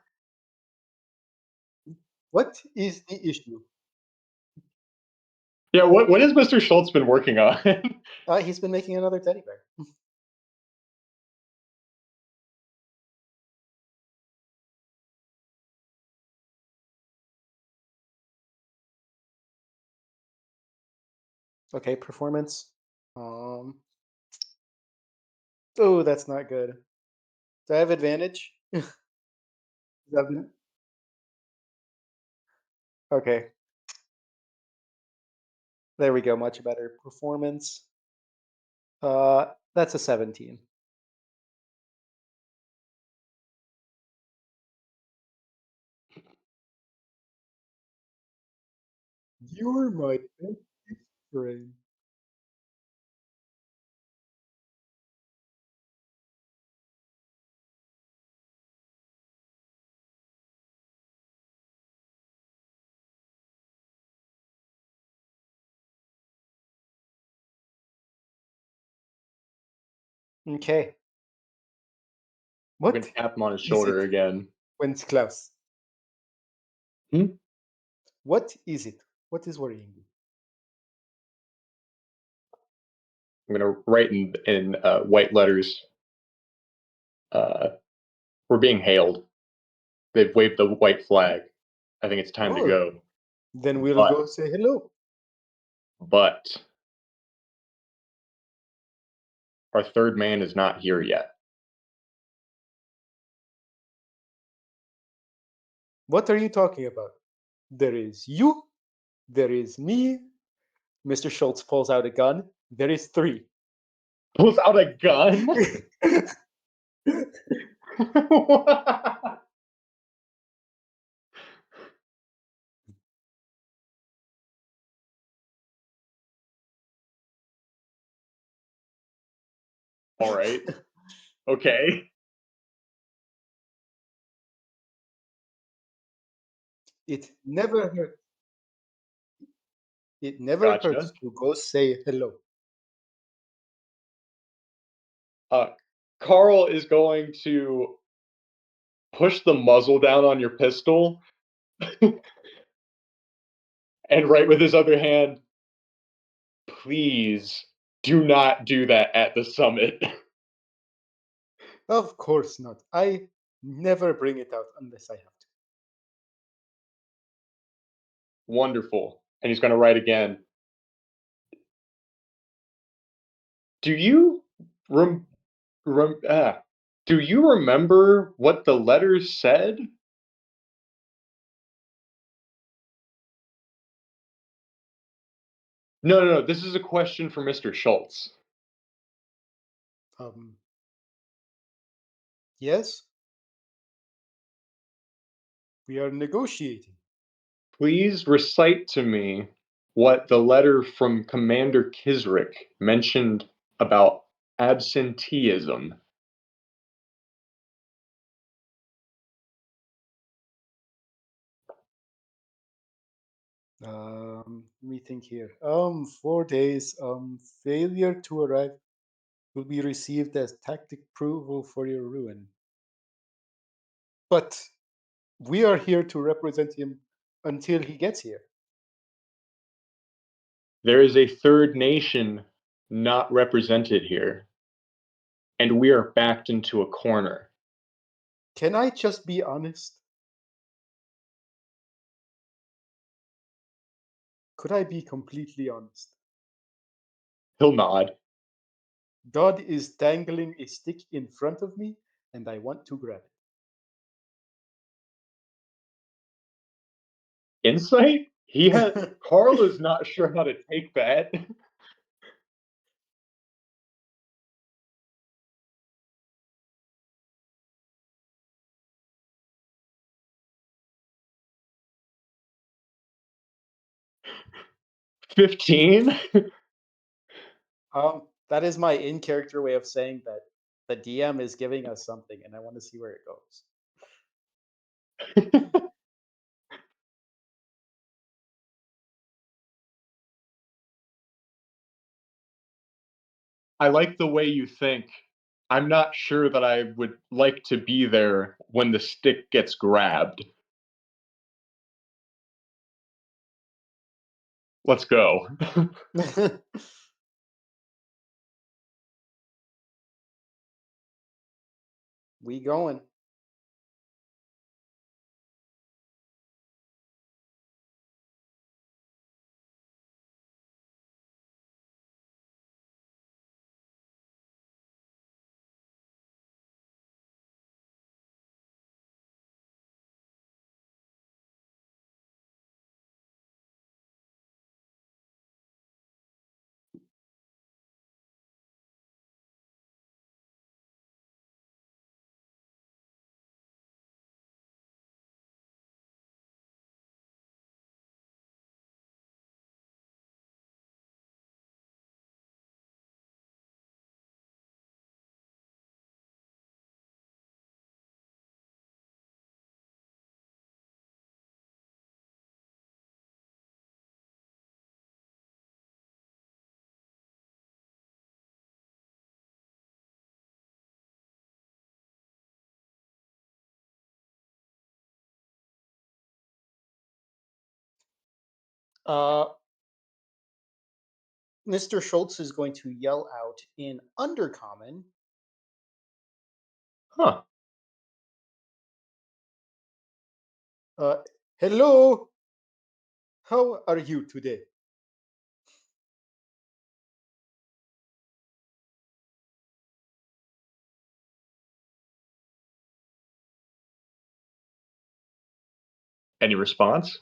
What is the issue? Yeah, what has Mr. Schultz been working on? He's been making another teddy bear. Okay, performance. Oh, that's not good. Do I have advantage? Seven. Okay, there we go. Much better performance. That's a 17. You're my best friend. Okay. I'm gonna What tap him on his is shoulder it, again. Wenceslaus? Hmm? What is it? What is worrying you? I'm gonna write in white letters. Uh, we're being hailed. They've waved the white flag. I think it's time to Oh, go. then we'll But go say hello. but our third man is not here yet. What are you talking about? There is you. There is me. Mr. Schultz pulls out a gun. There is three. Pulls out a gun. All right. Okay. It never hurts. It never hurts Gotcha. to go say hello. Uh, Carl is going to push the muzzle down on your pistol and write with his other hand, please do not do that at the summit. Of course not. I never bring it out unless I have to. Wonderful. And he's going to write again. Do you rem- rem- ah, do you remember what the letters said? No, no, no. This is a question for Mr. Schultz. Um, yes, we are negotiating. Please recite to me what the letter from Commander Kisrick mentioned about absenteeism. Let me think here. 4 days. Failure to arrive will be received as tactic approval for your ruin. But we are here to represent him until he gets here. There is a third nation not represented here, and we are backed into a corner. Can I just be honest? Could I be completely honest? He'll nod. God is dangling a stick in front of me, and I want to grab Insight? it. Carl is not sure how to take that. 15? That is my in character way of saying that the DM is giving us something, and I want to see where it goes. I like the way you think. I'm not sure that I would like to be there when the stick gets grabbed. Let's go. We going. Uh, Mr. Schultz is going to yell out in Undercommon. Huh. Uh, Hello, how are you today? Any response?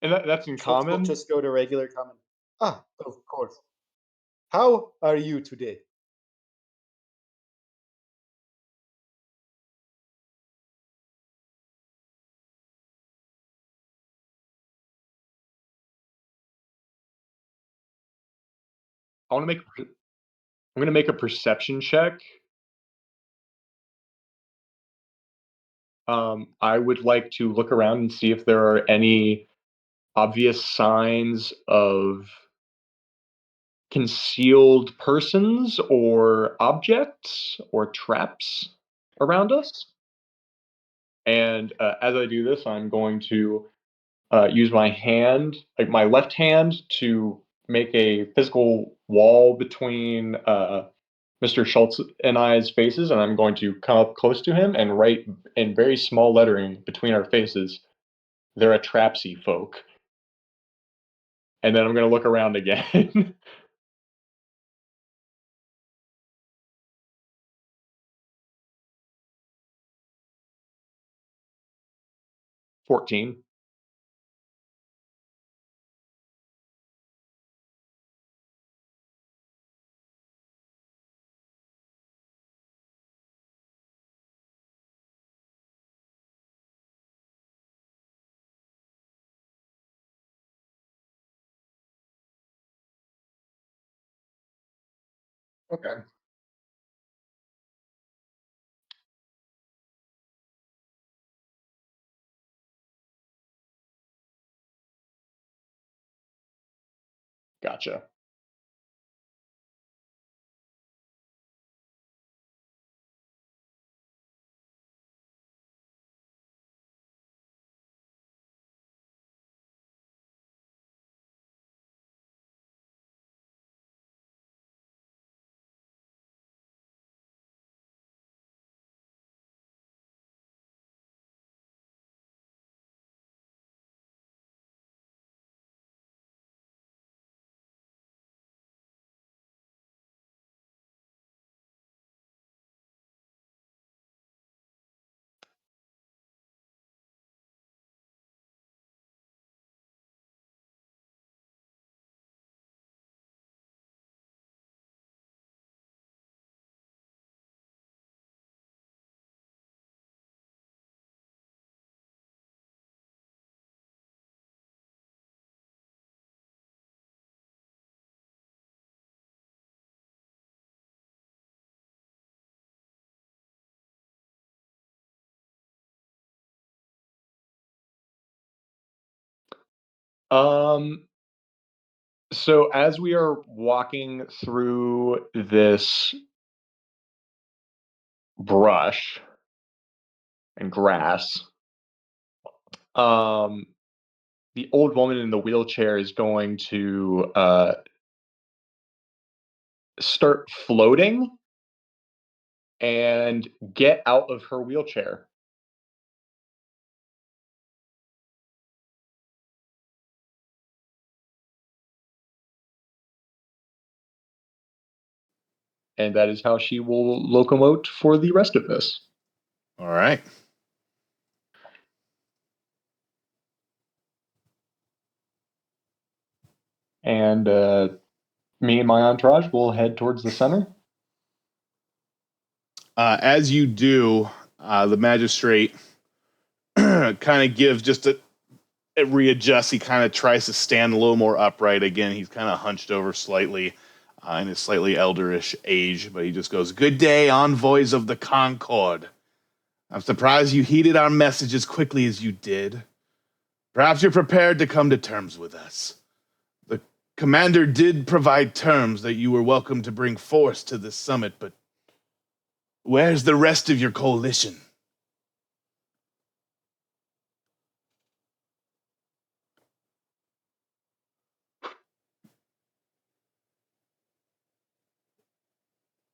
And that's in Schultz will common? just go to regular common. Ah, of course. How are you today? I want to make. I'm going to make a perception check. I would like to look around and see if there are any obvious signs of concealed persons or objects or traps around us. And as I do this, I'm going to use my hand, like my left hand, to make a physical wall between Mr. Schultz and I's faces, and I'm going to come up close to him and write in very small lettering between our faces, "They're a Trapsy folk." And then I'm going to look around again. 14. Okay. Gotcha. So as we are walking through this brush and grass, the old woman in the wheelchair is going to start floating and get out of her wheelchair. And that is how she will locomote for the rest of this. All right. And me and my entourage will head towards the center. As you do, the magistrate kind of gives just a readjusts. He kind of tries to stand a little more upright again. He's kind of hunched over slightly in his slightly elderish age, but he just goes, "Good day, envoys of the Concord. I'm surprised you heeded our message as quickly as you did. Perhaps you're prepared to come to terms with us. The commander did provide terms that you were welcome to bring force to this summit, but where's the rest of your coalition?"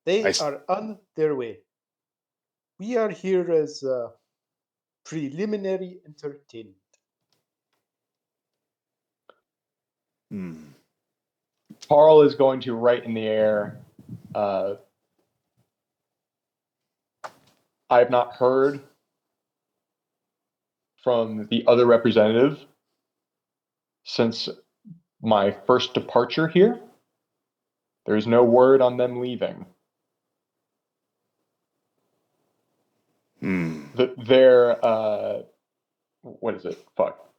They I, are on their way. We are here as preliminary entertainment. Carl is going to write in the air. I have not heard from the other representative since my first departure here. There's no word on them leaving. They're what is it? Fuck.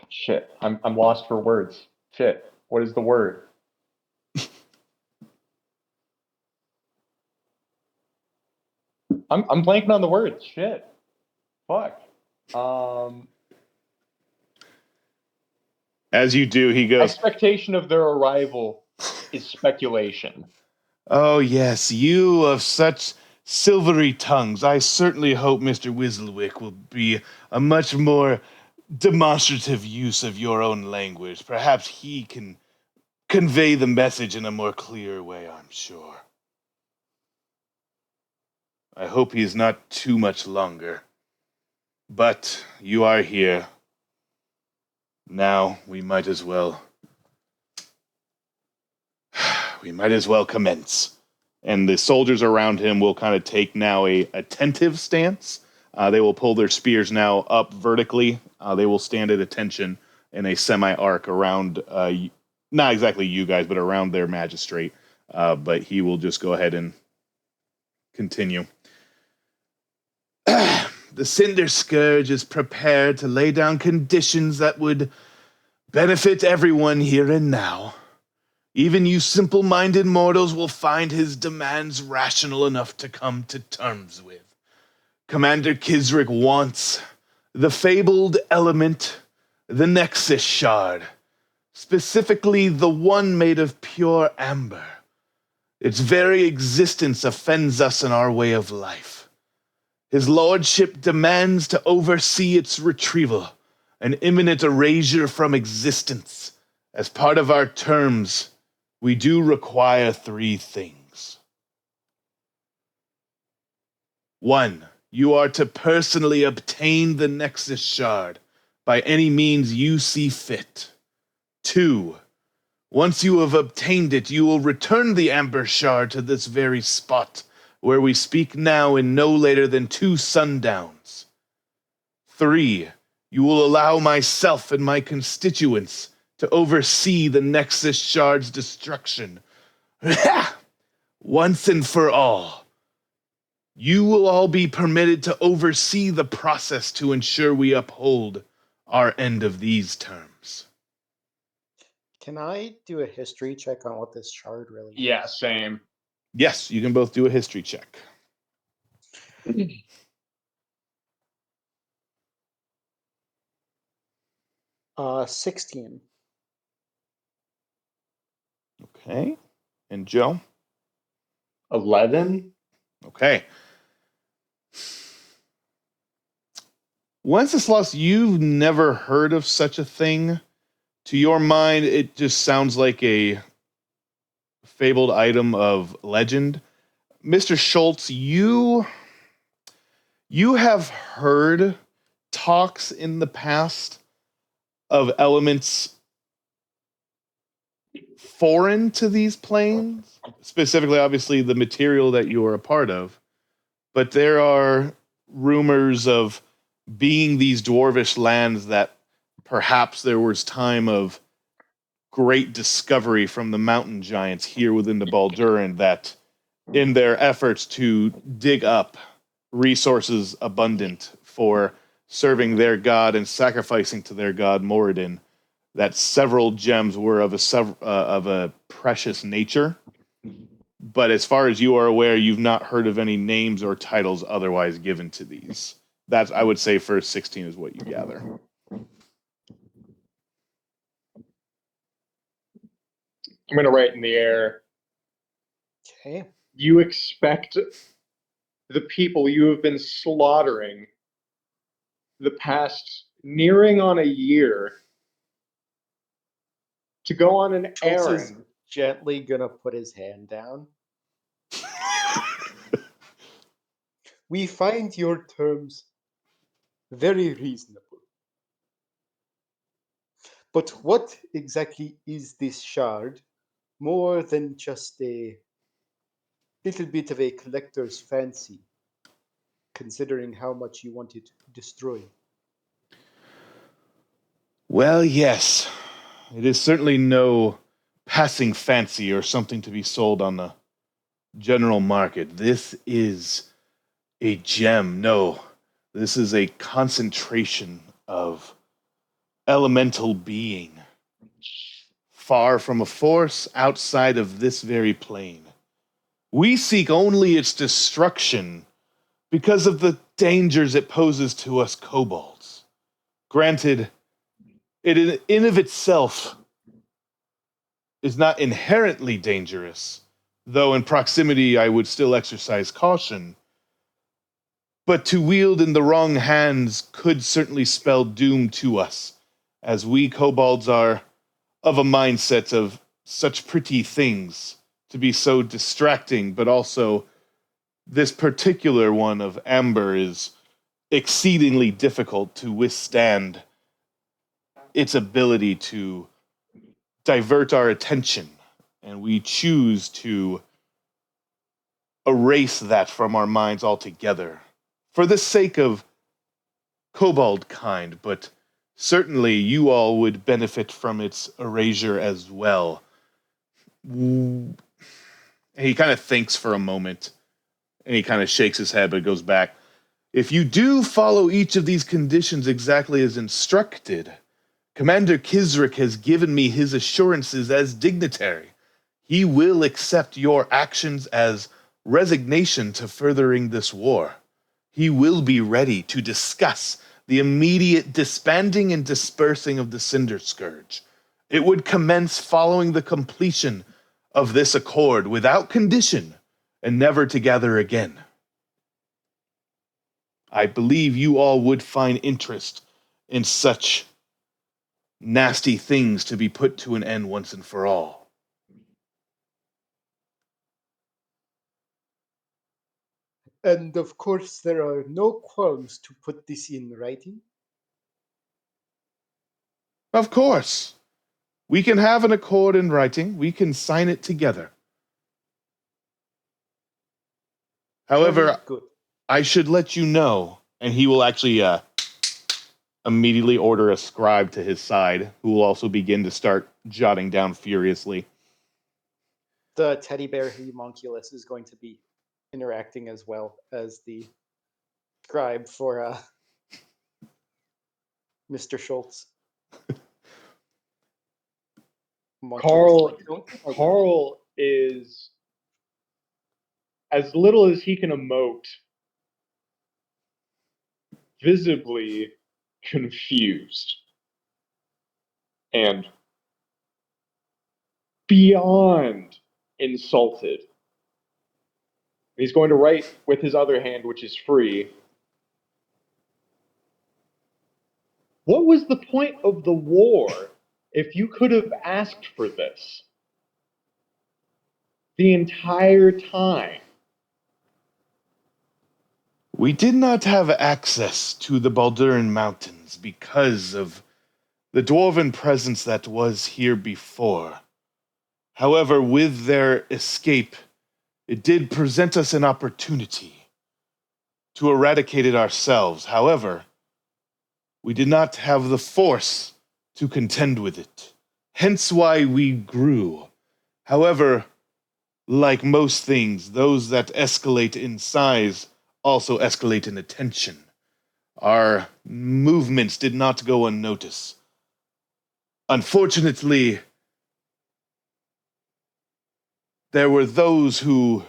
Shit. I'm lost for words. Shit. What is the word? I'm blanking on the words. Shit. Fuck. As you do, he goes, Expectation of their arrival is speculation. "Oh, yes, you of such silvery tongues. I certainly hope Mr. Whistlewick will be a much more demonstrative use of your own language. Perhaps he can convey the message in a more clear way, I'm sure. I hope he's not too much longer. But you are here. Now we might as well commence." And the soldiers around him will kind of take now a attentive stance. They will pull their spears now up vertically. They will stand at attention in a semi-arc around, not exactly you guys, but around their magistrate. But he will just go ahead and continue. The Cinder Scourge is prepared to lay down conditions that would benefit everyone here and now. Even you simple-minded mortals will find his demands rational enough to come to terms with. Commander Kisrick wants the fabled element, the Nexus Shard, specifically the one made of pure amber. Its very existence offends us in our way of life. His lordship demands to oversee its retrieval, an imminent erasure from existence. As part of our terms, we do require 3 things. 1, you are to personally obtain the Nexus Shard by any means you see fit. 2, once you have obtained it, you will return the Amber Shard to this very spot where we speak now in no later than 2 sundowns. 3, you will allow myself and my constituents to oversee the Nexus Shard's destruction. Once and for all. You will all be permitted to oversee the process to ensure we uphold our end of these terms. Can I do a history check on what this shard really is? Yeah, same. Yes, you can both do a history check. 16. Okay. And Joe? 11. Okay. Wenceslas, you've never heard of such a thing. To your mind, it just sounds like a fabled item of legend. Mr. Schultz, you have heard talks in the past of elements foreign to these planes, specifically, obviously, the material that you are a part of. But there are rumors of being these dwarvish lands that perhaps there was time of great discovery from the mountain giants here within the Balduran that in their efforts to dig up resources abundant for serving their god and sacrificing to their god Moradin, that several gems were of a precious nature. But as far as you are aware, you've not heard of any names or titles otherwise given to these. That's, I would say, for 16 is what you gather. I'm going to write in the air. Okay. You expect the people you have been slaughtering the past nearing on a year to go on an Schultz is errand. gently gonna put his hand down. We find your terms very reasonable. But what exactly is this shard more than just a little bit of a collector's fancy, considering how much you want it destroyed? Well, yes. It is certainly no passing fancy or something to be sold on the general market. This is a gem. No, this is a concentration of elemental being, far from a force outside of this very plane. We seek only its destruction because of the dangers it poses to us kobolds. Granted, it in of itself is not inherently dangerous, though in proximity I would still exercise caution. But to wield in the wrong hands could certainly spell doom to us, as we kobolds are of a mindset of such pretty things to be so distracting, but also this particular one of amber is exceedingly difficult to withstand its ability to divert our attention, and we choose to erase that from our minds altogether, for the sake of kobold kind, but certainly you all would benefit from its erasure as well. And he kind of thinks for a moment, and he kind of shakes his head, but goes back. If you do follow each of these conditions exactly as instructed, Commander Kisrick has given me his assurances as dignitary. He will accept your actions as resignation to furthering this war. He will be ready to discuss the immediate disbanding and dispersing of the Cinder Scourge. It would commence following the completion of this accord without condition and never to gather again. I believe you all would find interest in such nasty things to be put to an end once and for all. And of course, there are no qualms to put this in writing. Of course. We can have an accord in writing. We can sign it together. However, Very good. I should let you know, and he will actually immediately order a scribe to his side, who will also begin to start jotting down furiously. The teddy bear homunculus is going to be interacting as well as the scribe for Mr. Schultz. Carl is as little as he can emote, visibly confused and beyond insulted. He's going to write with his other hand, which is free. What was the point of the war if you could have asked for this the entire time? We did not have access to the Balduran Mountains because of the dwarven presence that was here before. However, with their escape, it did present us an opportunity to eradicate it ourselves. However, we did not have the force to contend with it. Hence why we grew. However, like most things, those that escalate in size also escalate in attention. Our movements did not go unnoticed. Unfortunately, there were those who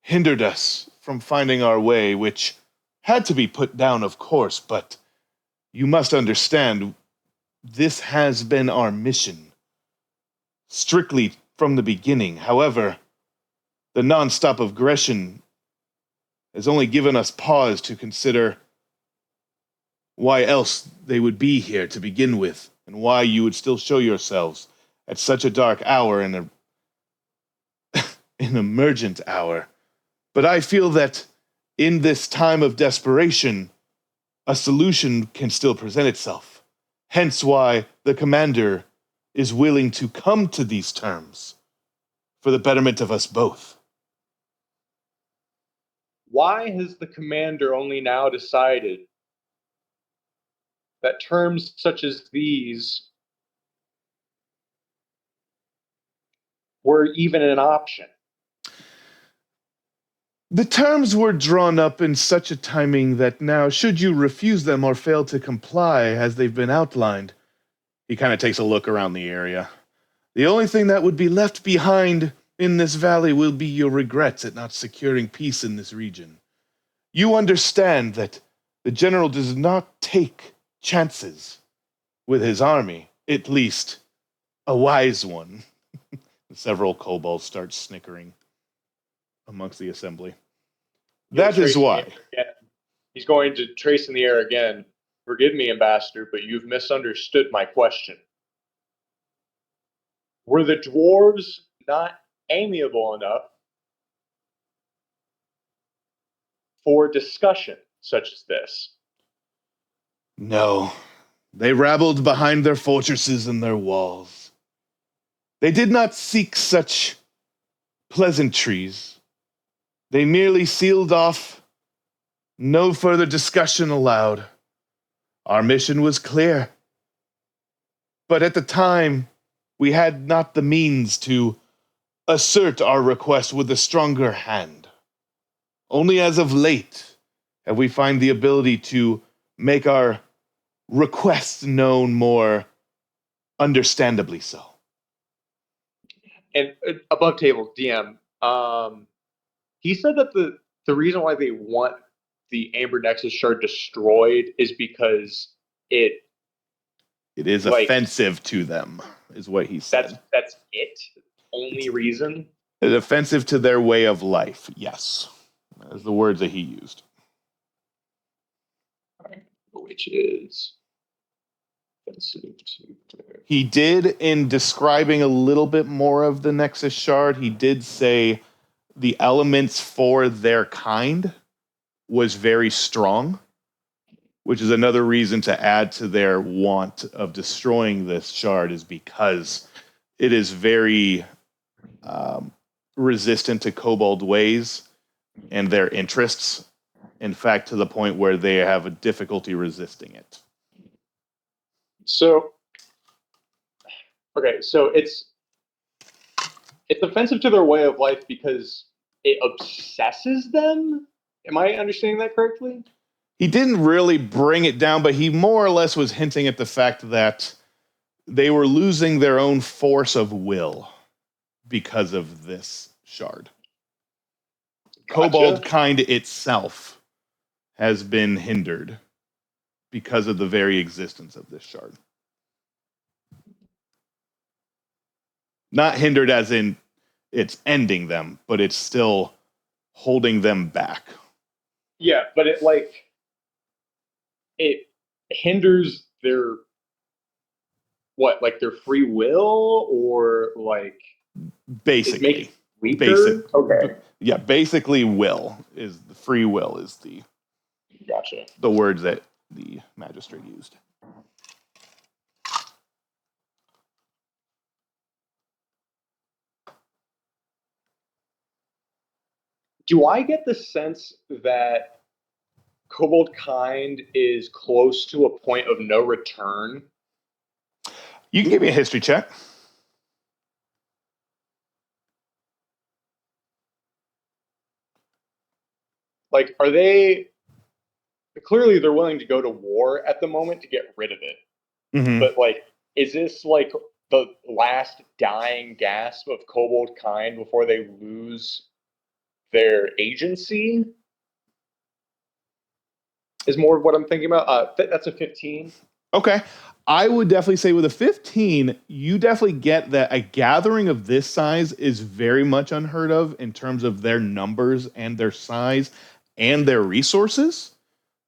hindered us from finding our way, which had to be put down, of course, but you must understand, this has been our mission, strictly from the beginning. However, the non-stop aggression has only given us pause to consider why else they would be here to begin with, and why you would still show yourselves at such a dark hour and an emergent hour. But I feel that in this time of desperation, a solution can still present itself. Hence why the commander is willing to come to these terms for the betterment of us both. Why has the commander only now decided that terms such as these were even an option? The terms were drawn up in such a timing that now, should you refuse them or fail to comply as they've been outlined, he kind of takes a look around the area. The only thing that would be left behind in this valley will be your regrets at not securing peace in this region. You understand that the general does not take chances with his army, at least a wise one. Several kobolds start snickering amongst the assembly. That is why. He's going to trace in the air again. Forgive me, Ambassador, but you've misunderstood my question. Were the dwarves not amiable enough for discussion such as this? No. They rabbled behind their fortresses and their walls. They did not seek such pleasantries. They merely sealed off. No further discussion allowed. Our mission was clear. But at the time, we had not the means to assert our request with a stronger hand. Only as of late have we found the ability to make our requests known more understandably so. And above table, DM. He said that the reason why they want the Amber Nexus shard destroyed is because it is offensive to them, is what he said. That's it? Only reason? It's offensive to their way of life, yes. That is the words that he used. Which is offensive to their... He did, in describing a little bit more of the Nexus shard, he did say the elements for their kind was very strong, which is another reason to add to their want of destroying this shard, is because it is very resistant to kobold ways and their interests. In fact, to the point where they have a difficulty resisting it. So, okay, so it's offensive to their way of life because it obsesses them? Am I understanding that correctly? He didn't really bring it down, but he more or less was hinting at the fact that they were losing their own force of will because of this shard. Gotcha. Kobold kind itself has been hindered because of the very existence of this shard. Not hindered as in it's ending them, but it's still holding them back. Yeah, but it hinders their their free will, or basically weaker? Okay. Yeah, basically the free will is Gotcha. The words that the magistrate used. Do I get the sense that Kobold kind is close to a point of no return? You can give me a history check. Are they... Clearly, they're willing to go to war at the moment to get rid of it. Mm-hmm. But, is this, the last dying gasp of Kobold kind before they lose their agency? Is more of what I'm thinking about. That's a 15. Okay. I would definitely say with a 15, you definitely get that a gathering of this size is very much unheard of in terms of their numbers and their size and their resources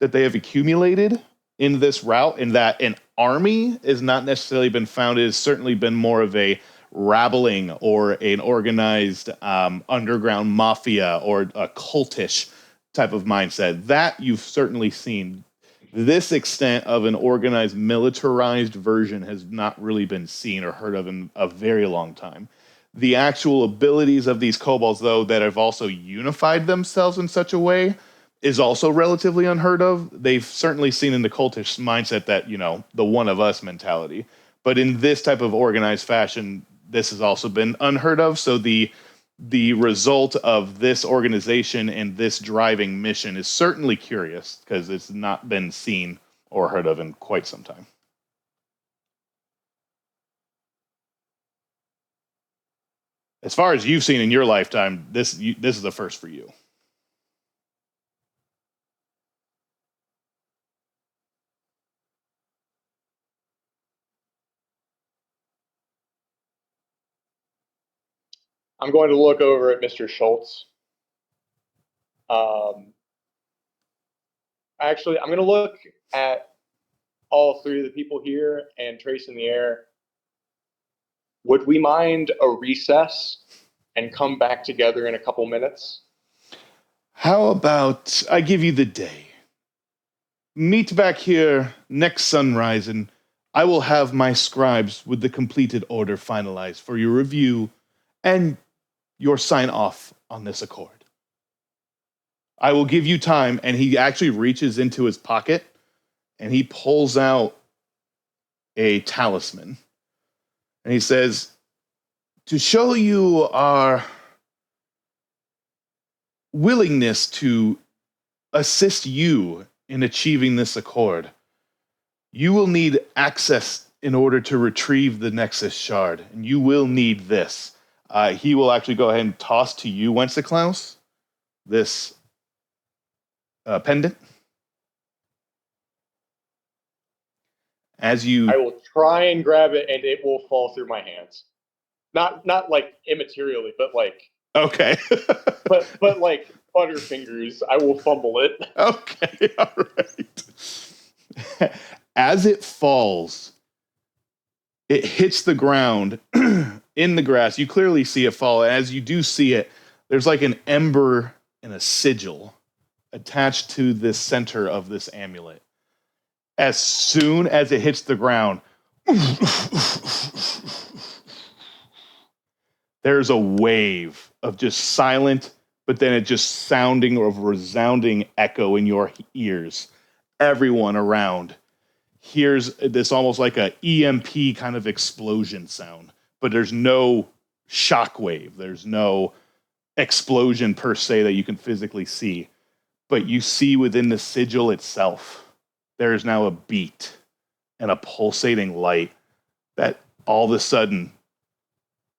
that they have accumulated in this route, and that an army has not necessarily been found. It has certainly been more of a rabbling or an organized underground mafia or a cultish type of mindset. That you've certainly seen. This extent of an organized, militarized version has not really been seen or heard of in a very long time. The actual abilities of these kobolds, though, that have also unified themselves in such a way is also relatively unheard of. They've certainly seen in the cultish mindset that, the one of us mentality. But in this type of organized fashion, this has also been unheard of. So the result of this organization and this driving mission is certainly curious because it's not been seen or heard of in quite some time. As far as you've seen in your lifetime, this is the first for you. I'm going to look over at Mr. Schultz. Actually, I'm going to look at all three of the people here and Trace in the air. Would we mind a recess and come back together in a couple minutes? How about I give you the day? Meet back here next sunrise, and I will have my scribes with the completed order finalized for your review and your sign off on this accord. I will give you time. And he actually reaches into his pocket and he pulls out a talisman. And he says, to show you our willingness to assist you in achieving this accord, you will need access in order to retrieve the Nexus shard. And you will need this. He will actually go ahead and toss to you, Wenceslaus, this pendant. As you, I will try and grab it, and it will fall through my hands. Not like immaterially, but like okay, but like butterfingers. I will fumble it. okay, all right. As it falls, it hits the ground in the grass. You clearly see it fall. As you do see it, there's like an ember and a sigil attached to the center of this amulet. As soon as it hits the ground, there's a wave of just silent, but then it just sounding of resounding echo in your ears. Everyone around hears this almost like a EMP kind of explosion sound, but there's no shockwave. There's no explosion per se that you can physically see. But you see within the sigil itself, there is now a beat and a pulsating light that all of a sudden,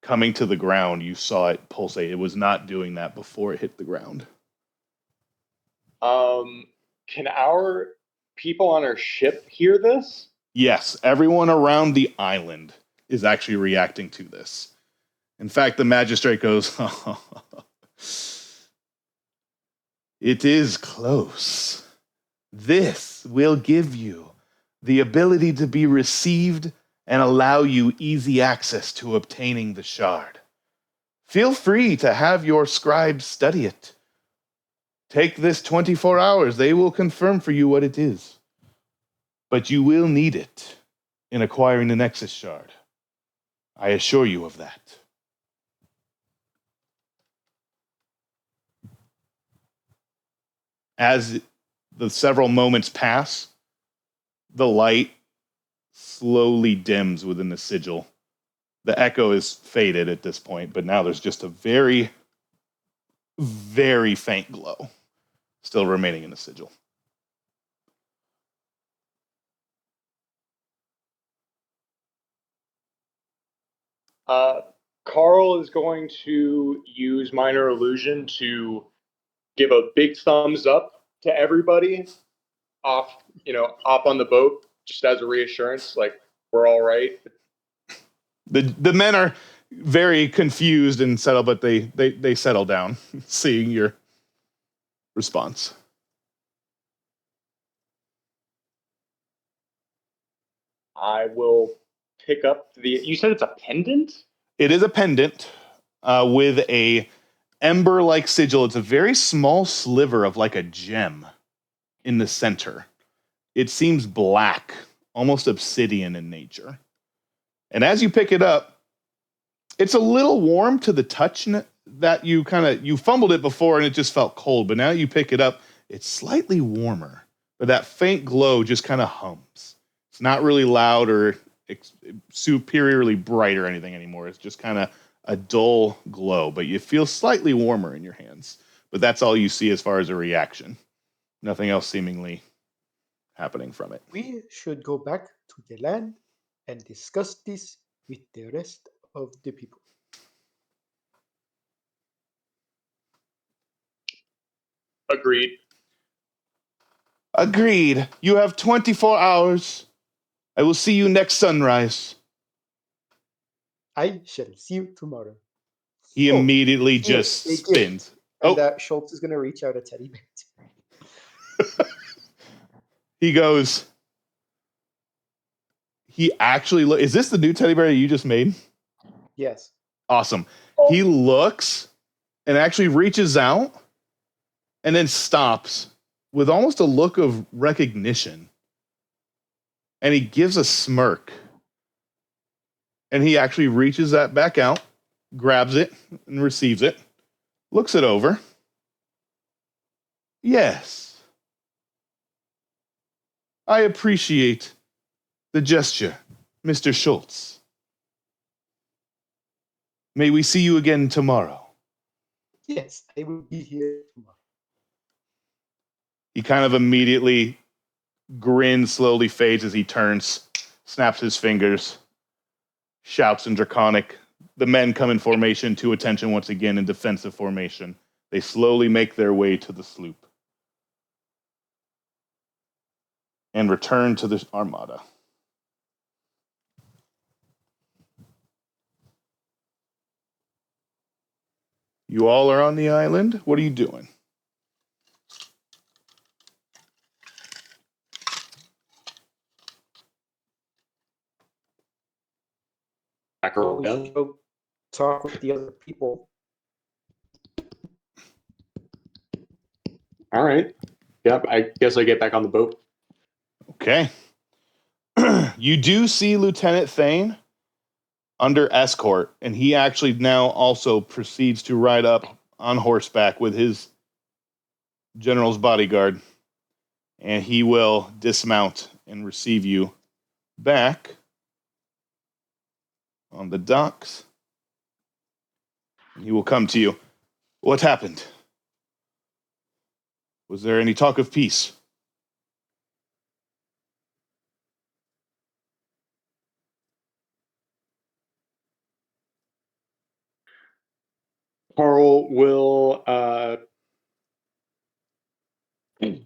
coming to the ground, you saw it pulsate. It was not doing that before it hit the ground. Can our people on our ship hear this? Yes, everyone around the island is actually reacting to this. In fact, the magistrate goes, it is close. This will give you the ability to be received and allow you easy access to obtaining the shard. Feel free to have your scribes study it. Take this 24 hours. They will confirm for you what it is. But you will need it in acquiring the Nexus shard. I assure you of that. As the several moments pass, the light slowly dims within the sigil. The echo is faded at this point, but now there's just a very, very faint glow still remaining in the sigil. Carl is going to use minor illusion to give a big thumbs up to everybody off on the boat, just as a reassurance, like we're all right. The men are very confused and settled, but they settle down, seeing your response. I will pick up you said it's a pendant? It is a pendant with a ember-like sigil. It's a very small sliver of like a gem in the center. It seems black, almost obsidian in nature. And as you pick it up, it's a little warm to the touch that you fumbled it before and it just felt cold. But now you pick it up, it's slightly warmer. But that faint glow just kind of hums. It's not really loud or superiorly bright or anything anymore. It's just kind of a dull glow, but you feel slightly warmer in your hands. But that's all you see as far as a reaction. Nothing else seemingly happening from it. We should go back to the land and discuss this with the rest of the people. Agreed. Agreed. You have 24 hours. I will see you next sunrise. I shall see you tomorrow. He immediately just spins. And Schultz is going to reach out a teddy bear. He goes. He actually is this the new teddy bear you just made? Yes. Awesome. He looks and actually reaches out and then stops with almost a look of recognition. And he gives a smirk. And he actually reaches that back out, grabs it, and receives it, looks it over. Yes. I appreciate the gesture, Mr. Schultz. May we see you again tomorrow. Yes, I will be here tomorrow. He kind of immediately grins, slowly fades as he turns, snaps his fingers, shouts in Draconic. The men come in formation to attention once again in defensive formation. They slowly make their way to the sloop and return to the armada. You all are on the island. What are you doing? Back Well, we around. should go talk with the other people. All right. Yep. I guess I get back on the boat. Okay. You do see Lieutenant Thane under escort, and he actually now also proceeds to ride up on horseback with his general's bodyguard, and he will dismount and receive you back on the docks. And he will come to you. What happened? Was there any talk of peace? Carl will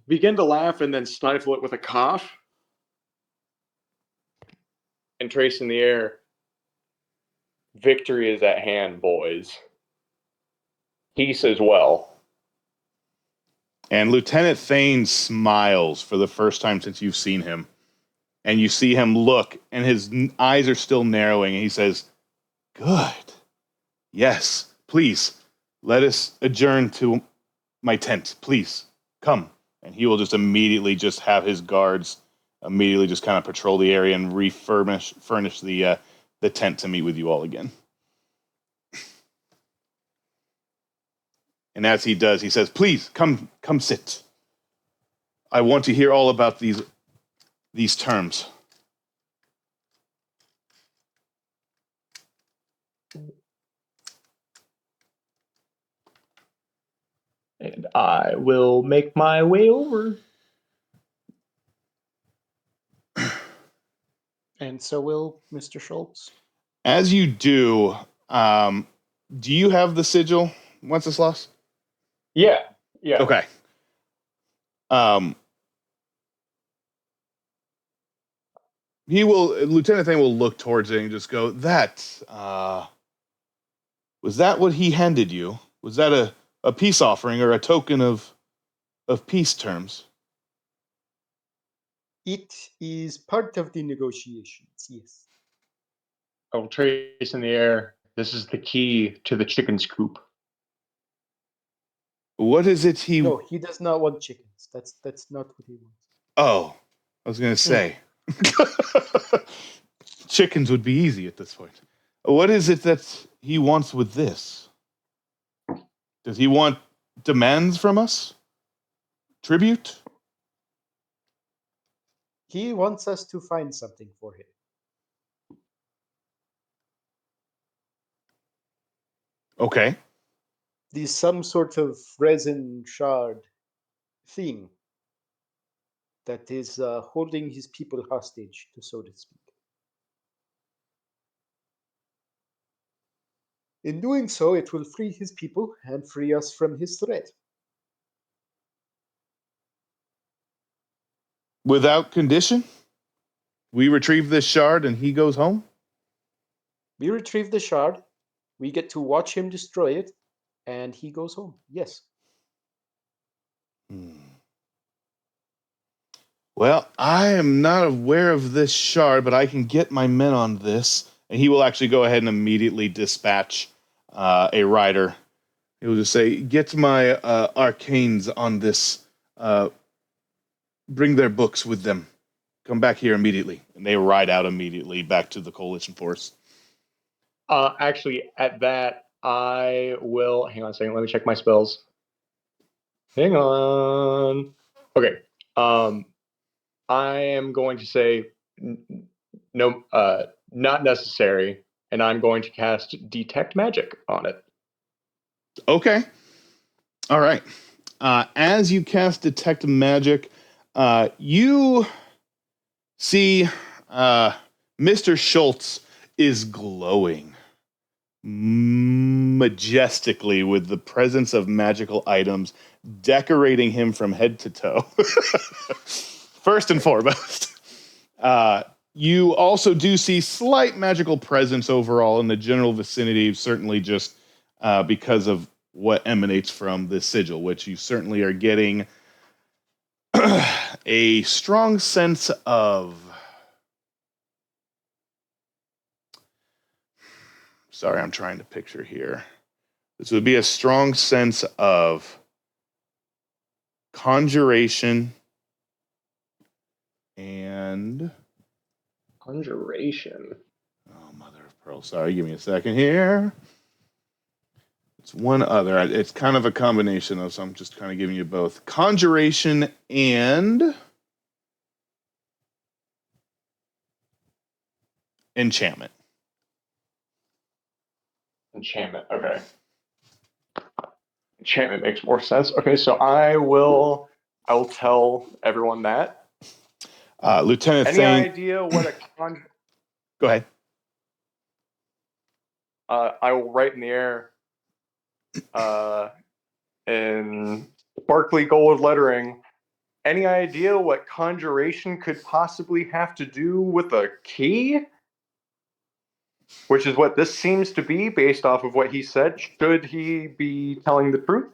begin to laugh and then stifle it with a cough and trace in the air. Victory is at hand, boys. Peace as well. And Lieutenant Thane smiles for the first time since you've seen him. And you see him look, and his eyes are still narrowing, and he says, "Good. Yes, please, let us adjourn to my tent. Please, come." And he will just immediately just have his guards immediately just kind of patrol the area and furnish the tent to meet with you all again. And as he does, he says, "Please, come sit. I want to hear all about these terms." And I will make my way over. And so will Mr. Schultz. As you do you have the sigil, Wenceslas? Yeah. Yeah. Okay. Lieutenant Thane will look towards it and just go, was that what he handed you? Was that a peace offering or a token of peace terms? It is part of the negotiations, yes. I'll trace in the air. This is the key to the chicken's coop. What is it he... No, he does not want chickens. That's not what he wants. Oh, I was going to say. Chickens would be easy at this point. What is it that he wants with this? Does he want demands from us? Tribute? He wants us to find something for him. Okay. There's some sort of resin shard thing that is holding his people hostage, so to speak. In doing so, it will free his people and free us from his threat. Without condition? We retrieve this shard and he goes home? We retrieve the shard, we get to watch him destroy it, and he goes home. Yes. Well, I am not aware of this shard, but I can get my men on this. And he will actually go ahead and immediately dispatch a rider. He will just say, "Get my arcanes on this. Bring their books with them. Come back here immediately." And they ride out immediately back to the coalition force. Actually, at that, I will... Hang on a second. Let me check my spells. Hang on. Okay. I am going to say no, not necessary, and I'm going to cast Detect Magic on it. Okay. All right. As you cast Detect Magic, you see Mr. Schultz is glowing majestically with the presence of magical items decorating him from head to toe. First and foremost. You also do see slight magical presence overall in the general vicinity, certainly just because of what emanates from the sigil, which you certainly are getting a strong sense of. Sorry, I'm trying to picture here. This would be a strong sense of conjuration and. Conjuration. Oh, mother of pearl. Sorry, give me a second here. It's one other. It's kind of a combination of, so I'm just kind of giving you both. Conjuration and enchantment. Enchantment. Okay. Enchantment makes more sense. Okay, so I will tell everyone that. Lieutenant Any Thane. idea what a Go ahead. I will write in the air in sparkly gold lettering. Any idea what conjuration could possibly have to do with a key? Which is what this seems to be based off of what he said. Should he be telling the truth?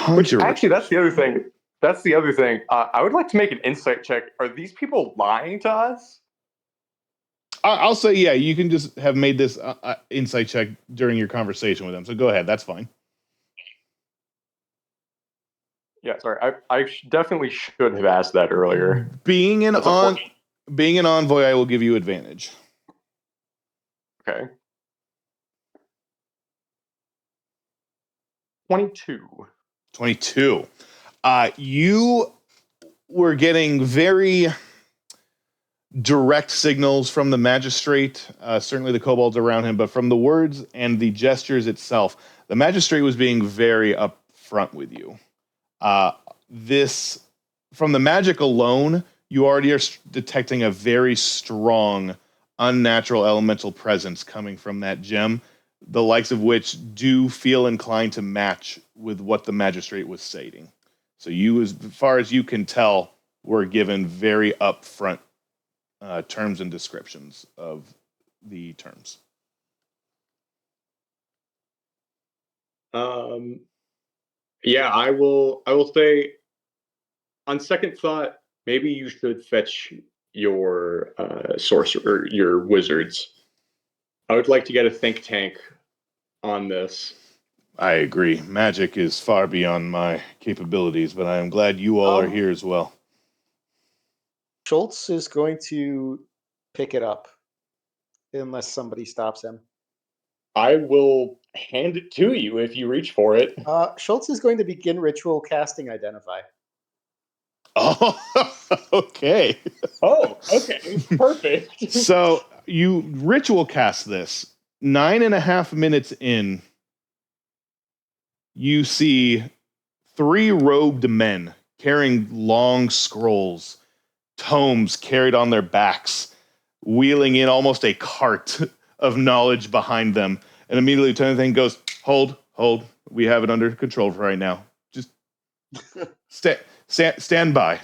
Which actually, that's the other thing. That's the other thing. I would like to make an insight check. Are these people lying to us? I'll say, yeah, you can just have made this insight check during your conversation with them. So go ahead. That's fine. Yeah, sorry. I definitely should have asked that earlier. Being an envoy, I will give you advantage. Okay. 22. 22. You were getting very direct signals from the magistrate, certainly the kobolds around him, but from the words and the gestures itself, the magistrate was being very upfront with you. From the magic alone, you already are detecting a very strong, unnatural elemental presence coming from that gem, the likes of which do feel inclined to match with what the magistrate was stating. So you, as far as you can tell, were given very upfront terms and descriptions of the terms. Yeah, I will say, on second thought, maybe you should fetch your sorcerer, your wizards. I would like to get a think tank on this. I agree. Magic is far beyond my capabilities, but I am glad you all are here as well. Schultz is going to pick it up unless somebody stops him. I will hand it to you if you reach for it. Schultz is going to begin ritual casting Identify. Oh, okay. Oh, okay. Perfect. So you ritual cast this. 9.5 minutes in, you see 3 robed men carrying long scrolls, tomes carried on their backs, wheeling in almost a cart of knowledge behind them. And immediately Lieutenant Thane goes, hold. We have it under control for right now. Just stand by.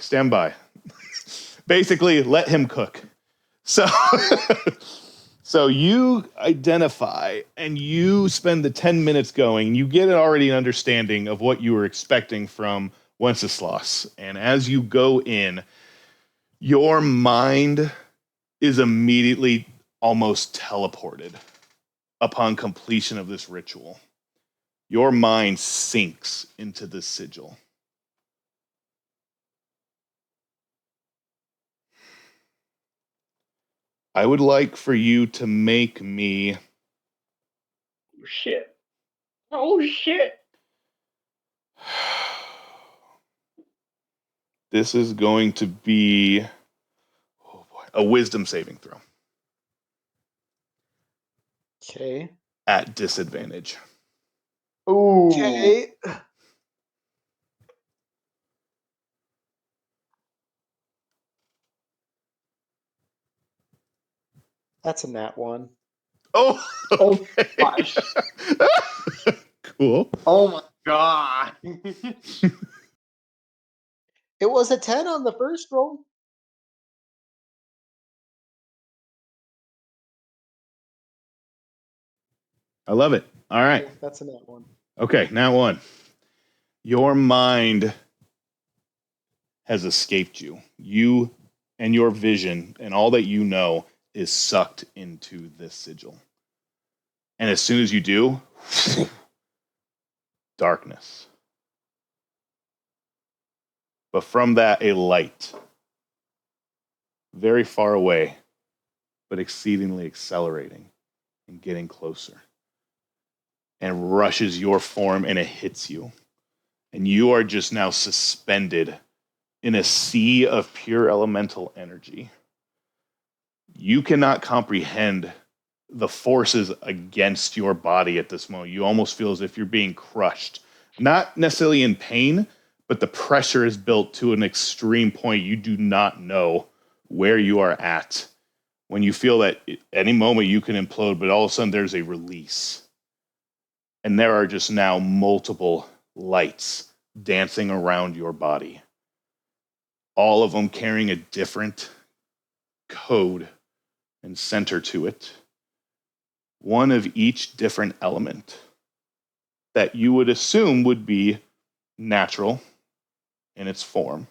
Basically, let him cook. So you identify and you spend the 10 minutes going. You get already an understanding of what you were expecting from Wenceslas. And as you go in, your mind is immediately almost teleported upon completion of this ritual. Your mind sinks into the sigil. I would like for you to make me... Oh, shit. This is going to be a wisdom saving throw Okay. at disadvantage. Ooh. Okay. That's a nat 1. Oh, Oh okay. gosh. Cool. Oh my god. It was a 10 on the first roll. I love it. All right. Yeah, that's a nat 1. Okay, now one. Your mind has escaped you. You and your vision and all that you know is sucked into this sigil. And as soon as you do, darkness. But from that, a light, very far away, but exceedingly accelerating and getting closer, and rushes your form and it hits you. And you are just now suspended in a sea of pure elemental energy. You cannot comprehend the forces against your body at this moment. You almost feel as if you're being crushed. Not necessarily in pain, but the pressure is built to an extreme point. You do not know where you are at when you feel that at any moment you can implode, but all of a sudden there's a release. And there are just now multiple lights dancing around your body, all of them carrying a different code and center to it. One of each different element that you would assume would be natural in its form.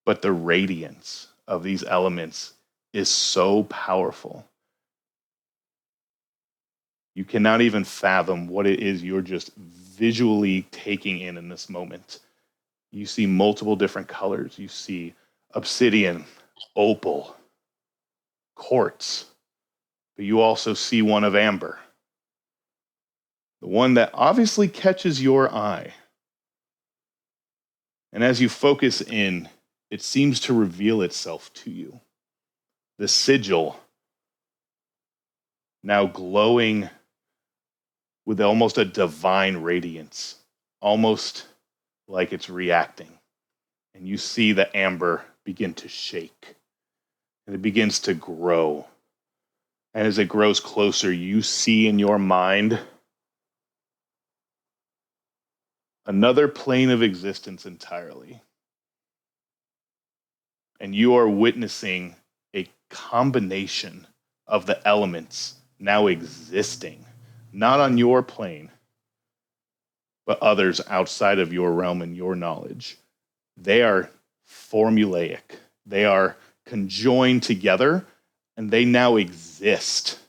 But the radiance of these elements is so powerful. You cannot even fathom what it is you're just visually taking in this moment. You see multiple different colors. You see obsidian, opal, quartz, but you also see one of amber. The one that obviously catches your eye. And as you focus in, it seems to reveal itself to you. The sigil, now glowing with almost a divine radiance, almost like it's reacting. And you see the amber begin to shake, and it begins to grow. And as it grows closer, you see in your mind another plane of existence entirely. And you are witnessing a combination of the elements now existing, not on your plane, but others outside of your realm and your knowledge. They are formulaic. They are conjoined together, and they now exist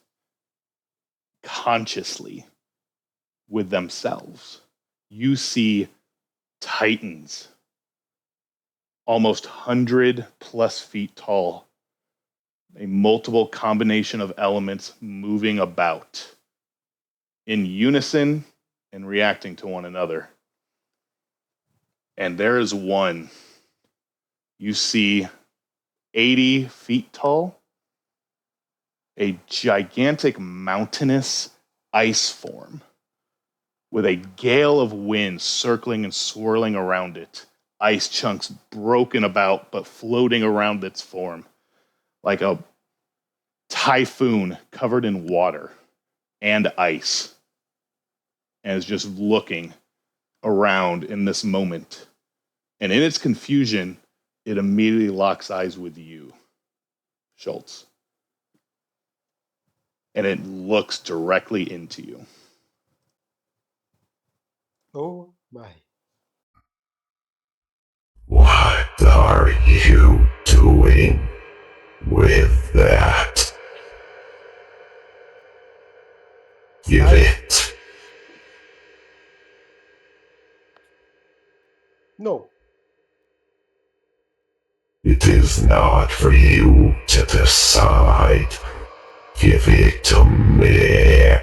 consciously with themselves. You see titans, almost 100+ feet tall, a multiple combination of elements moving about in unison and reacting to one another. And there is one you see 80 feet tall, a gigantic mountainous ice form with a gale of wind circling and swirling around it. Ice chunks broken about but floating around its form like a typhoon covered in water and ice, and is just looking around in this moment. And in its confusion, it immediately locks eyes with you, Schultz. And it looks directly into you. Oh my. What are you doing with that? Give it. No. It is not for you to decide. Give it to me.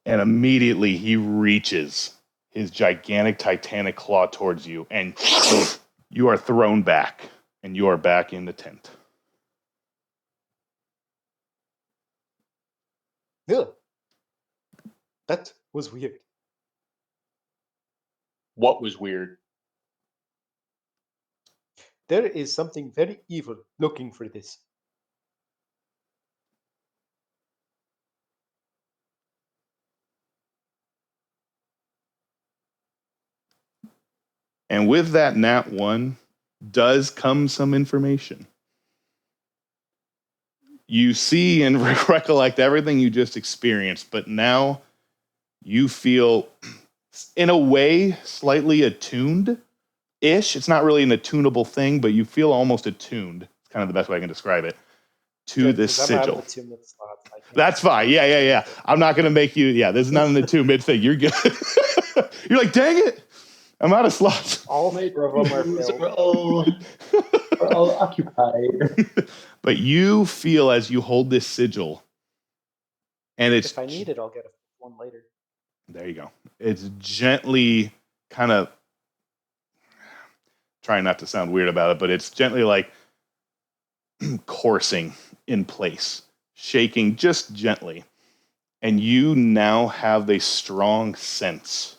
And immediately he reaches his gigantic titanic claw towards you, and You are thrown back, and you are back in the tent. Ugh. That was weird. What was weird? There is something very evil looking for this. And with that nat 1 does come some information. You see and recollect everything you just experienced, but now you feel, in a way, slightly attuned-ish. It's not really an attunable thing, but you feel almost attuned. It's kind of the best way I can describe it. To Good, this 'cause I'm out sigil. of attunement slots. I can't- That's fine. Yeah. I'm not going to make you. Yeah, this is not an attunement thing. You're good. You're like, dang it. I'm out of slots. All 4 of them are filled. We're all occupied. But you feel as you hold this sigil, and it's If I need it, I'll get one later. there you go. It's gently kind of trying not to sound weird about it, but it's gently like coursing in place, shaking just gently. And you now have a strong sense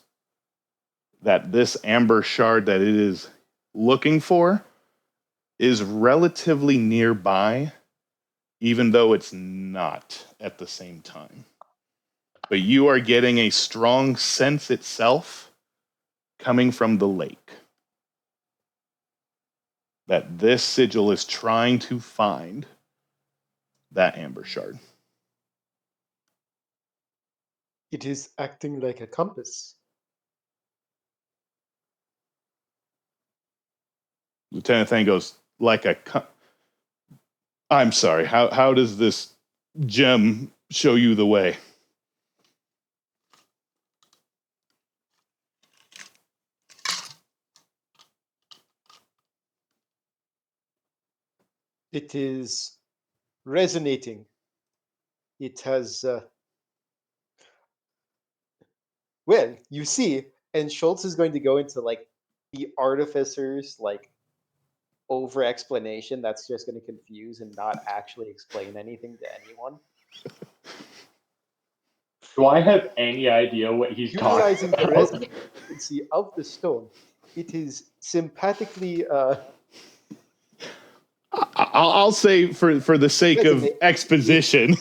that this amber shard that it is looking for is relatively nearby, even though it's not at the same time. But you are getting a strong sense itself coming from the lake that this sigil is trying to find that amber shard. It is acting like a compass. Lieutenant Thane goes, like a... I'm sorry, how does this gem show you the way? It is resonating. It has... Well, you see, and Schultz is going to go into like the artificer's like over explanation that's just going to confuse and not actually explain anything to anyone. Do I have any idea what he's Utilizing talking the about? resonant frequency of the stone, it is sympathetically I'll say for the sake of Resonate. exposition,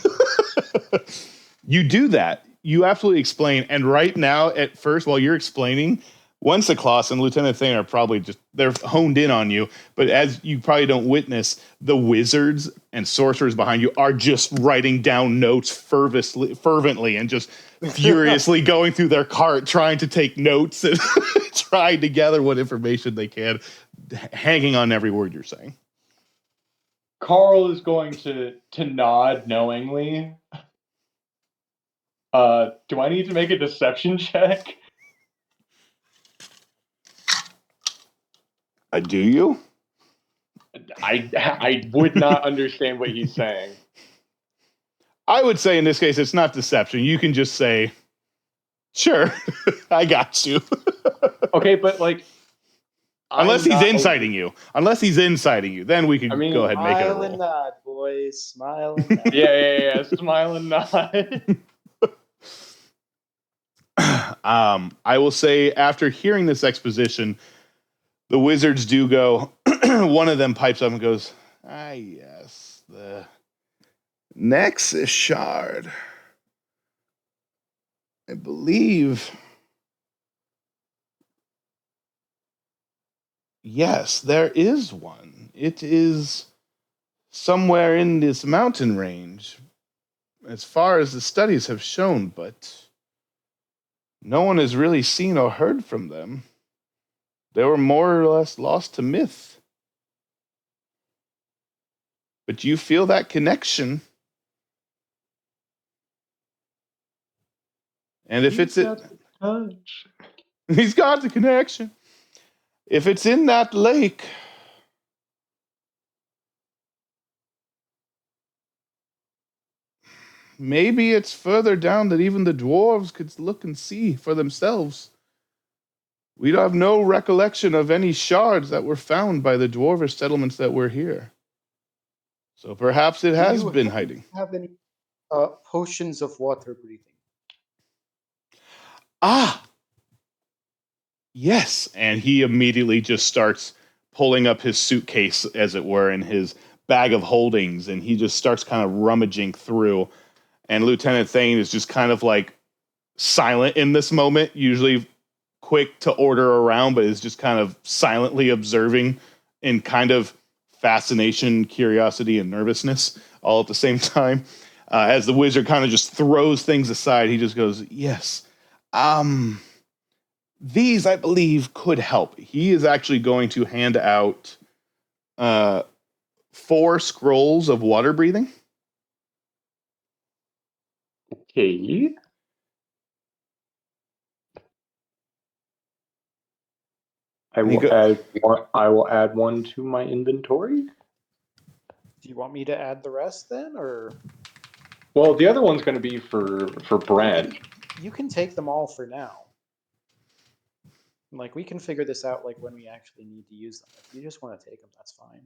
you do that. You absolutely explain. And right now, at first, while you're explaining, Wenceslas and Lieutenant Thane are probably just, they're honed in on you. But as you probably don't witness, the wizards and sorcerers behind you are just writing down notes fervently and just furiously going through their cart, trying to take notes and trying to gather what information they can, hanging on every word you're saying. Carl is going to nod knowingly. Do I need to make a deception check? Do you? I would not understand what he's saying. I would say in this case, it's not deception. You can just say, sure, I got you. Okay, but like... Unless he's inciting you. Unless he's inciting you. Then we can go ahead and make it a smile and roll. nod, boys. Smile and nod. Yeah. Smile and nod. I will say, after hearing this exposition, the wizards do go, one of them pipes up and goes, yes, the Nexus Shard. I believe... Yes, there is one. It is somewhere in this mountain range, as far as the studies have shown, but no one has really seen or heard from them. They were more or less lost to myth. But you feel that connection. And if it's it, he's got the connection. If it's in that lake, maybe it's further down that even the dwarves could look and see for themselves. We have no recollection of any shards that were found by the dwarvish settlements that were here. So perhaps it has been hiding. Have any potions of water breathing? Ah, yes. And he immediately just starts pulling up his suitcase, as it were, in his bag of holdings, and he just starts kind of rummaging through. And Lieutenant Thane is just kind of like silent in this moment, usually quick to order around, but is just kind of silently observing in kind of fascination, curiosity, and nervousness all at the same time. As the wizard kind of just throws things aside, he just goes, yes, these, I believe, could help. He is actually going to hand out 4 scrolls of water breathing. Okay. I will add one to my inventory. Do you want me to add the rest then, or? Well, the other one's going to be for Brent. You can take them all for now. Like, we can figure this out like when we actually need to use them. If you just want to take them, that's fine.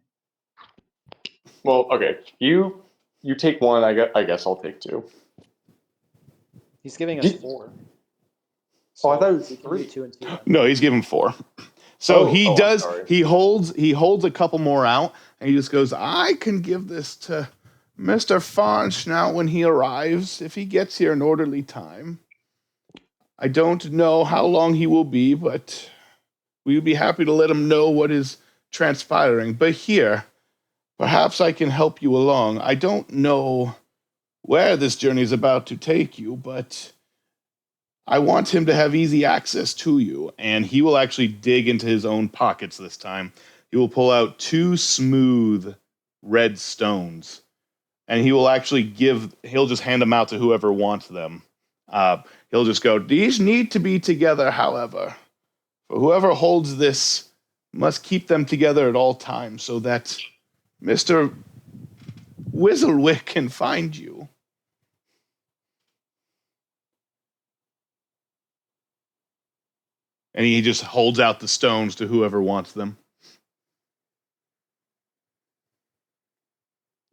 Well, okay. You take one. I guess I'll take 2. He's giving us 4. So I thought it was we can 3. do 2 and 2. Then. No, he's giving 4. So he does. I'm sorry. He holds a couple more out, and he just goes, "I can give this to Mr. Farnschnout when he arrives, if he gets here in orderly time. I don't know how long he will be, but we would be happy to let him know what is transpiring. But here, perhaps I can help you along. I don't know where this journey is about to take you, but I want him to have easy access to you." And he will actually dig into his own pockets this time. He will pull out 2 smooth red stones, and he will actually he'll just hand them out to whoever wants them. He'll just go, "These need to be together, however. For whoever holds this must keep them together at all times so that Mr. Whistlewick can find you." And he just holds out the stones to whoever wants them.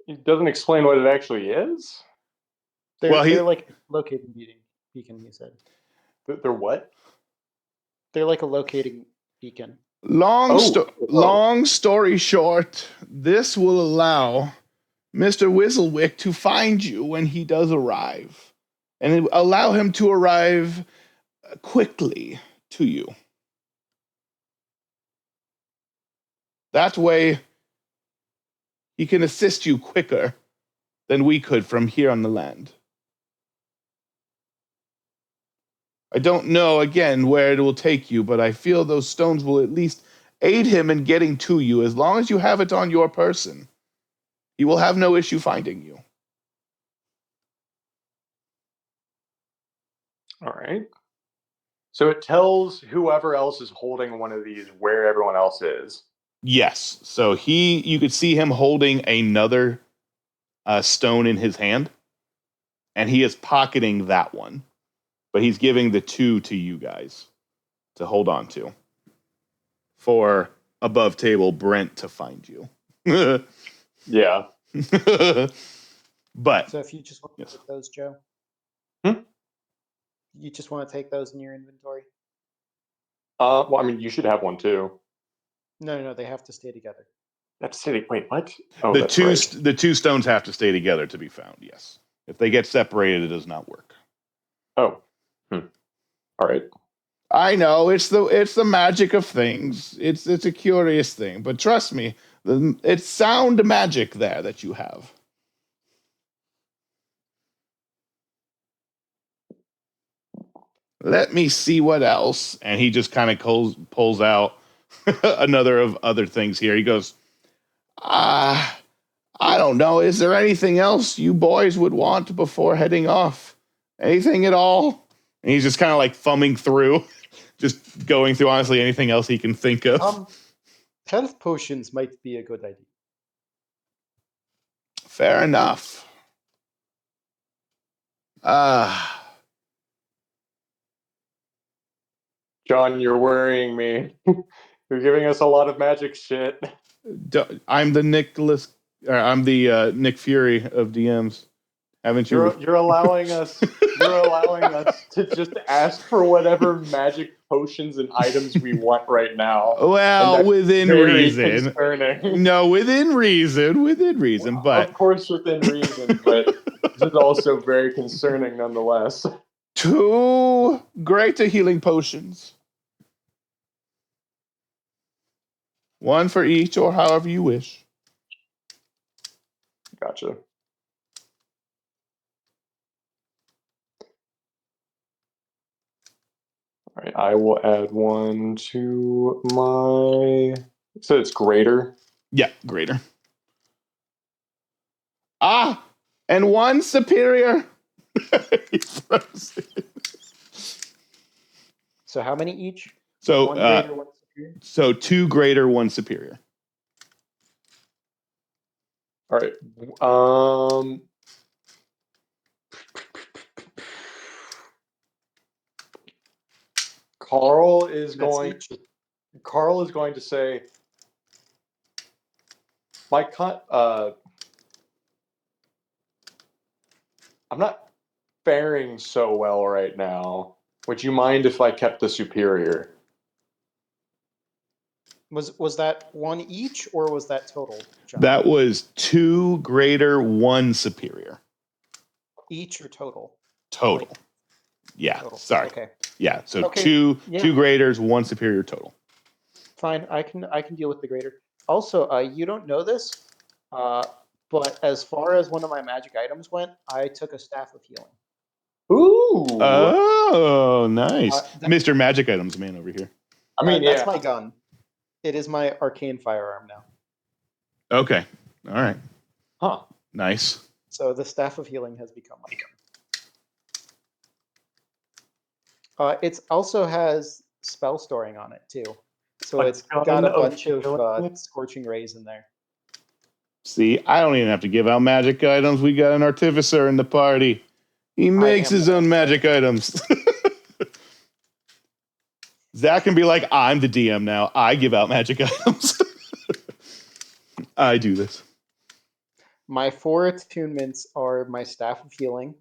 It doesn't explain what it actually is. They're like locating beacon, he said. They're what? They're like a locating beacon. Long story short, this will allow Mr. Whistlewick to find you when he does arrive, and allow him to arrive quickly to you. That way, he can assist you quicker than we could from here on the land. I don't know, again, where it will take you, but I feel those stones will at least aid him in getting to you. As long as you have it on your person, he will have no issue finding you. All right. So it tells whoever else is holding one of these where everyone else is. Yes. So you could see him holding another stone in his hand, and he is pocketing that one. But he's giving the 2 to you guys to hold on to for above table Brent to find you. Yeah. But So if you just want to take those, Joe? Hmm? You just want to take those in your inventory? Well, I mean, you should have one too. No, they have to stay together. That's city. Wait, what? Oh, the that's two right. the 2 stones have to stay together to be found. Yes. If they get separated, it does not work. Oh. All right. I know it's the magic of things. It's a curious thing, but trust me, it's sound magic there that you have. Let me see what else. And he just kind of pulls out another of other things here. He goes, I don't know. Is there anything else you boys would want before heading off? Anything at all? And he's just kind of like thumbing through, just going through, honestly, anything else he can think of. Health potions might be a good idea. Fair enough. John, you're worrying me. You're giving us a lot of magic shit. I'm the Nick Fury of DMs. Haven't you? You're allowing us to just ask for whatever magic potions and items we want right now. Well, within very reason. Concerning. No, within reason. Well, but of course, within reason, but this is also very concerning nonetheless. 2 greater healing potions. 1 for each, or however you wish. Gotcha. All right, I will add 1 to my. So it's greater. Yeah, greater. And 1 superior. So how many each? So, 1 greater, 1 superior? So 2 greater, 1 superior. All right. Carl is going to say, I'm not faring so well right now. Would you mind if I kept the superior? Was that 1 each, or was that total, John? That was 2 greater, 1 superior. Each or total? Total. Yeah, Total. sorry. Okay. Yeah, so Okay. 2 Yeah. 2 graders, 1 superior total. Fine, I can deal with the greater. Also, you don't know this, but as far as one of my magic items went, I took a staff of healing. Ooh. Oh, nice. That- Mr. Magic Items man over here. I mean, that's yeah. my gun. It is my arcane firearm now. Okay. All right. Huh. Nice. So the staff of healing has become my gun. It also has spell storing on it too. So A it's gun got a of bunch of healing? scorching rays in there. See, I don't even have to give out magic items. We got an artificer in the party. He makes his own magic items. Zach can be like, I'm the DM now. I give out magic items. I do this. My 4 attunements are my Staff of Healing,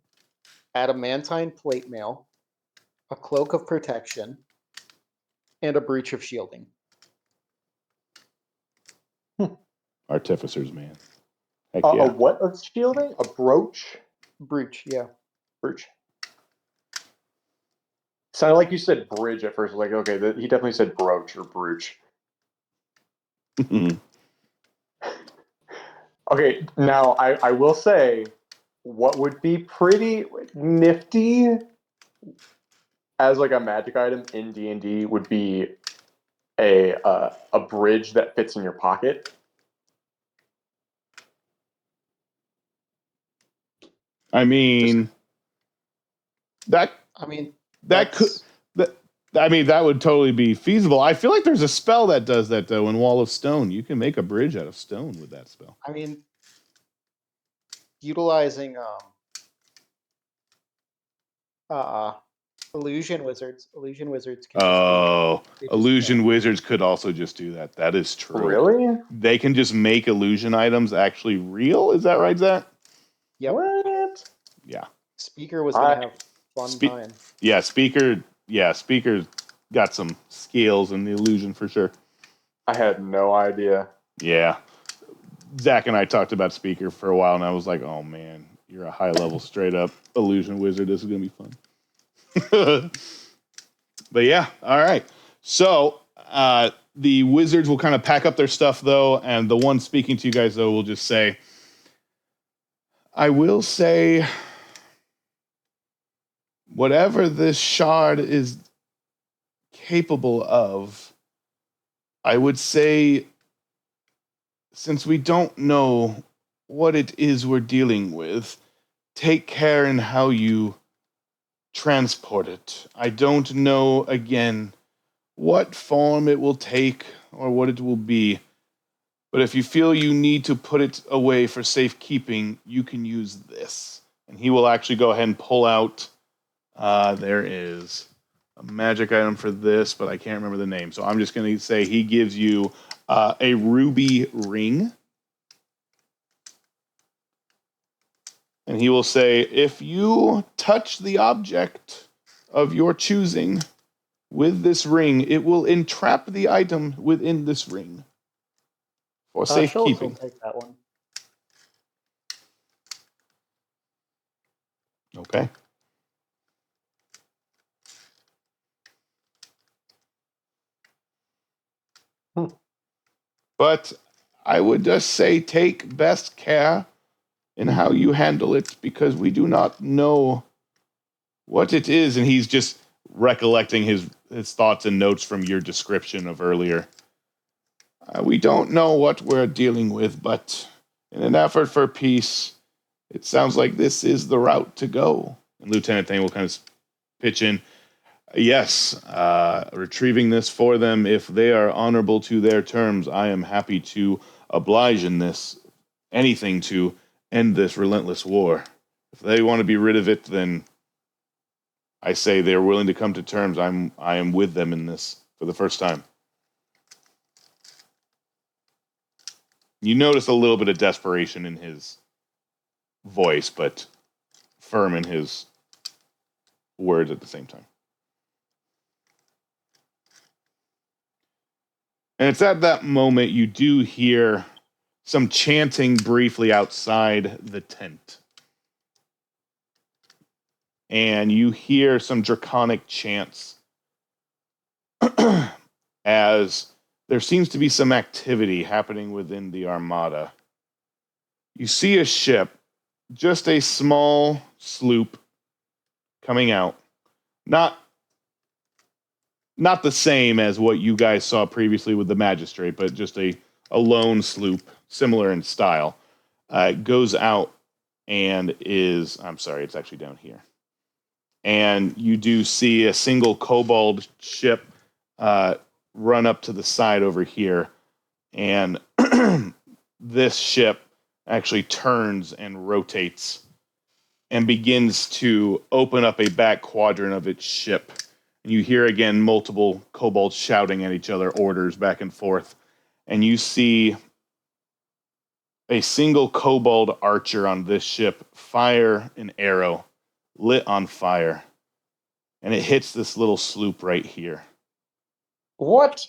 Adamantine Plate Mail, a Cloak of Protection, and a Breach of Shielding. Artificers, man. Heck A yeah. what of shielding? A brooch? Breach, yeah. Brooch. Sounded like you said bridge at first. Like, okay, he definitely said brooch or brooch. Okay, now I will say, what would be pretty nifty as like a magic item in D&D would be a bridge that fits in your pocket. I mean, that would totally be feasible. I feel like there's a spell that does that though in Wall of Stone. You can make a bridge out of stone with that spell. I mean, utilizing illusion wizards. Illusion wizards can illusion wizards could also just do that. That is true. Really? They can just make illusion items actually real. Is that right, Zach? Yep. What? Yeah. Speaker was gonna have fun time. Yeah, Speaker's got some skills in the illusion for sure. I had no idea. Yeah. Zach and I talked about Speaker for a while, and I was like, oh man, you're a high level straight up illusion wizard. This is gonna be fun. But yeah, all right. So the wizards will kind of pack up their stuff though, and the one speaking to you guys though will just say, I will say, whatever this shard is capable of, I would say, since we don't know what it is we're dealing with, take care in how you transport it. I don't know, again, what form it will take or what it will be, but if you feel you need to put it away for safekeeping, you can use this. And he will actually go ahead and pull out, there is a magic item for this, but I can't remember the name. So I'm just going to say he gives you a ruby ring. And he will say, if you touch the object of your choosing with this ring, it will entrap the item within this ring for Schultz will safekeeping. take that one. Okay. But I would just say take best care in how you handle it because we do not know what it is. And he's just recollecting his thoughts and notes from your description of earlier. We don't know what we're dealing with, but in an effort for peace, it sounds like this is the route to go. And Lieutenant Thane will kind of pitch in. Yes, retrieving this for them, if they are honorable to their terms, I am happy to oblige in this, anything to end this relentless war. If they want to be rid of it, then I say they're willing to come to terms. I am with them in this for the first time. You notice a little bit of desperation in his voice, but firm in his words at the same time. And it's at that moment you do hear some chanting briefly outside the tent. And you hear some draconic chants as there seems to be some activity happening within the armada. You see a ship, just a small sloop coming out. Not the same as what you guys saw previously with the Magistrate, but just a lone sloop, similar in style. Goes out and is... I'm sorry, it's actually down here. And you do see a single kobold ship run up to the side over here. And this ship actually turns and rotates and begins to open up a back quadrant of its ship. And you hear again multiple kobolds shouting at each other, orders back and forth. And you see a single kobold archer on this ship fire an arrow lit on fire. And it hits this little sloop right here. What?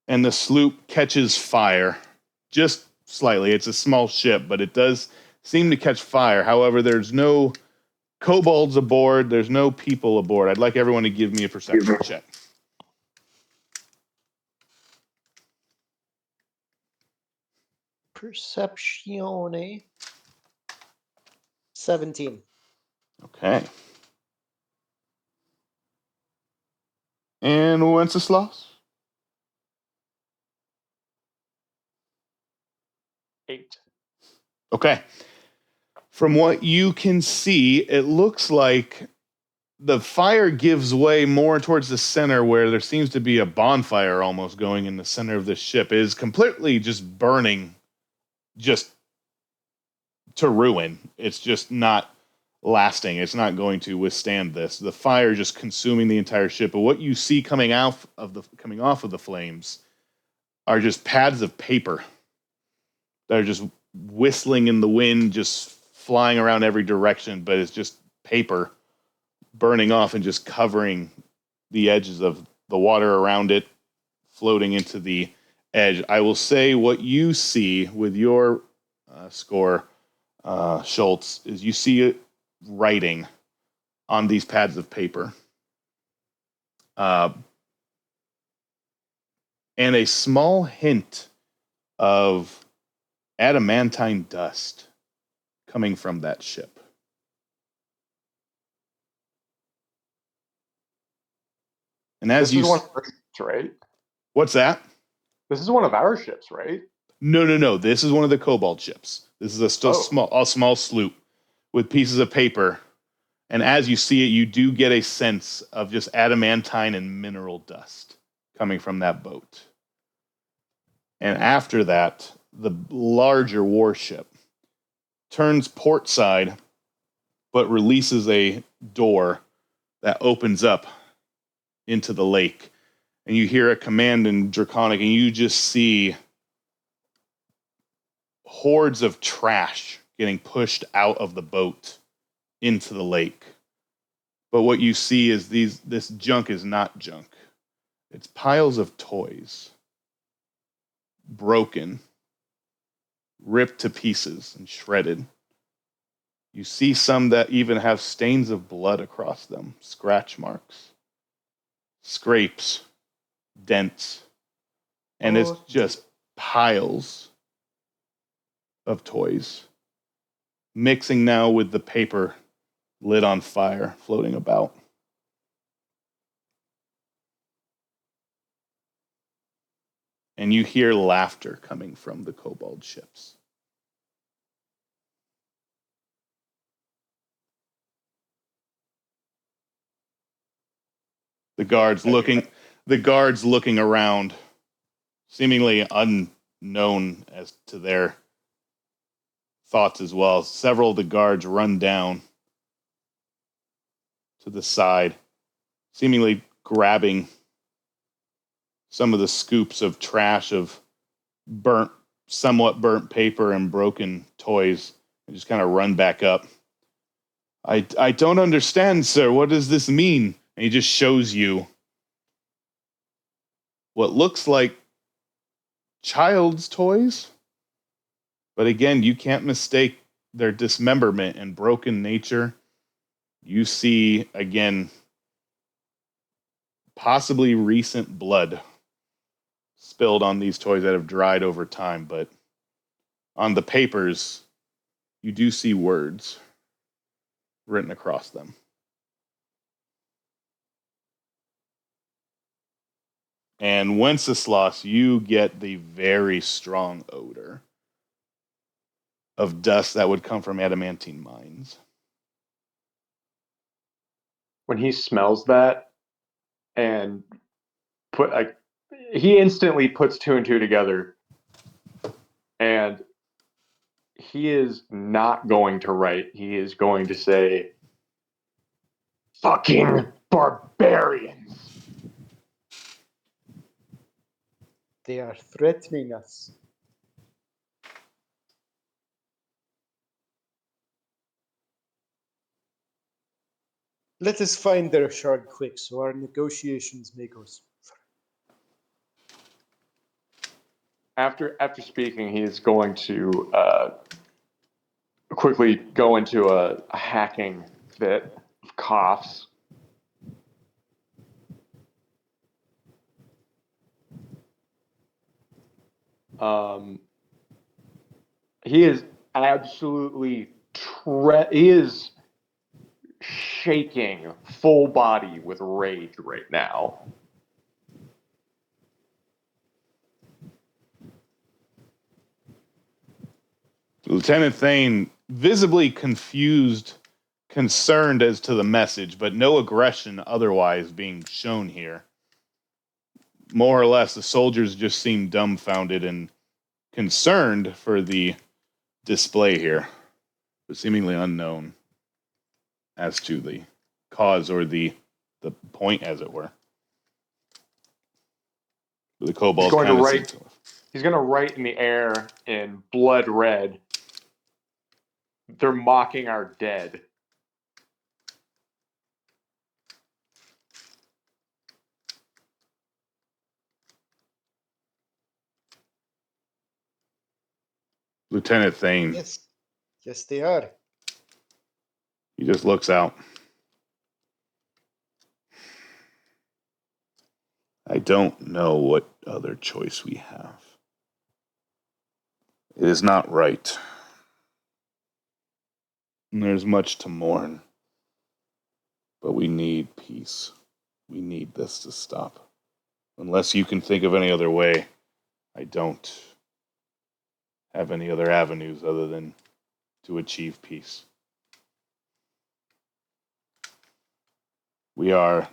And the sloop catches fire just slightly. It's a small ship, but it does seem to catch fire. However, there's no kobolds aboard. There's no people aboard. I'd like everyone to give me a perception check. Perceptione. 17. Okay. And Wenceslas? 8. Okay. From what you can see, it looks like the fire gives way more towards the center where there seems to be a bonfire almost going in the center of the ship. It is completely just burning just to ruin. It's just not lasting. It's not going to withstand this. The fire just consuming the entire ship. But what you see coming off of the flames are just pads of paper that are just whistling in the wind, just flying around every direction, but it's just paper burning off and just covering the edges of the water around it, floating into the edge. I will say what you see with your score, Schultz, is you see writing on these pads of paper. And a small hint of adamantine dust coming from that ship. And as This is one of our ships, right? What's that? This is one of our ships, right? No. This is one of the kobold ships. This is a small sloop with pieces of paper. And as you see it, you do get a sense of just adamantine and mineral dust coming from that boat. And after that, the larger warship turns port side, but releases a door that opens up. into the lake. And you hear a command in Draconic, and you just see hordes of trash getting pushed out of the boat into the lake. But what you see is this junk is not junk. It's piles of toys, broken, ripped to pieces, and shredded. You see some that even have stains of blood across them, scratch marks, scrapes, dents, and it's just piles of toys, mixing now with the paper lit on fire floating about. And you hear laughter coming from the kobold ships. The guards looking around, seemingly unknown as to their thoughts as well. Several of the guards run down to the side, seemingly grabbing some of the scoops of trash of somewhat burnt paper and broken toys, and just kind of run back up. I don't understand, sir. What does this mean? And he just shows you what looks like child's toys. But again, you can't mistake their dismemberment and broken nature. You see, again, possibly recent blood spilled on these toys that have dried over time. But on the papers, you do see words written across them. And Wenceslas, you get the very strong odor of dust that would come from adamantine mines. When he smells that and he instantly puts two and two together, and he is not going to write. He is going to say, "Fucking barbarians." They are threatening us. Let us find their shard quick so our negotiations may go smooth. After speaking, he is going to quickly go into a hacking fit of coughs. He is absolutely he is shaking full body with rage right now. Lieutenant Thane, visibly confused, concerned as to the message, but no aggression otherwise being shown here. More or less, the soldiers just seem dumbfounded and concerned for the display here, but seemingly unknown as to the cause or the point, as it were. The kobolds kind of He's going to write in the air in blood red, "They're mocking our dead." Lieutenant Thane. Yes. Yes, they are. He just looks out. I don't know what other choice we have. It is not right. And there's much to mourn. But we need peace. We need this to stop. Unless you can think of any other way, I don't have any other avenues other than to achieve peace. We are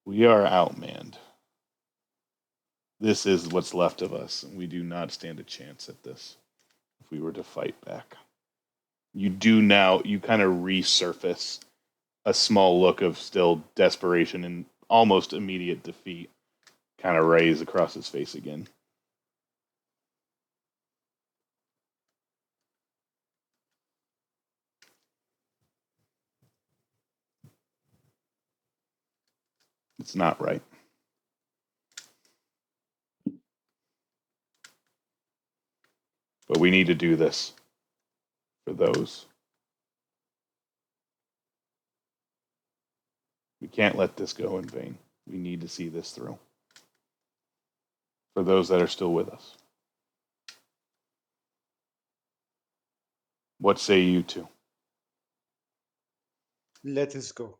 outmanned. This is what's left of us, and we do not stand a chance at this if we were to fight back. You kind of resurface a small look of still desperation and almost immediate defeat kind of raise across his face again. It's not right. But we need to do this for those. We can't let this go in vain. We need to see this through. For those that are still with us. What say you two? Let us go.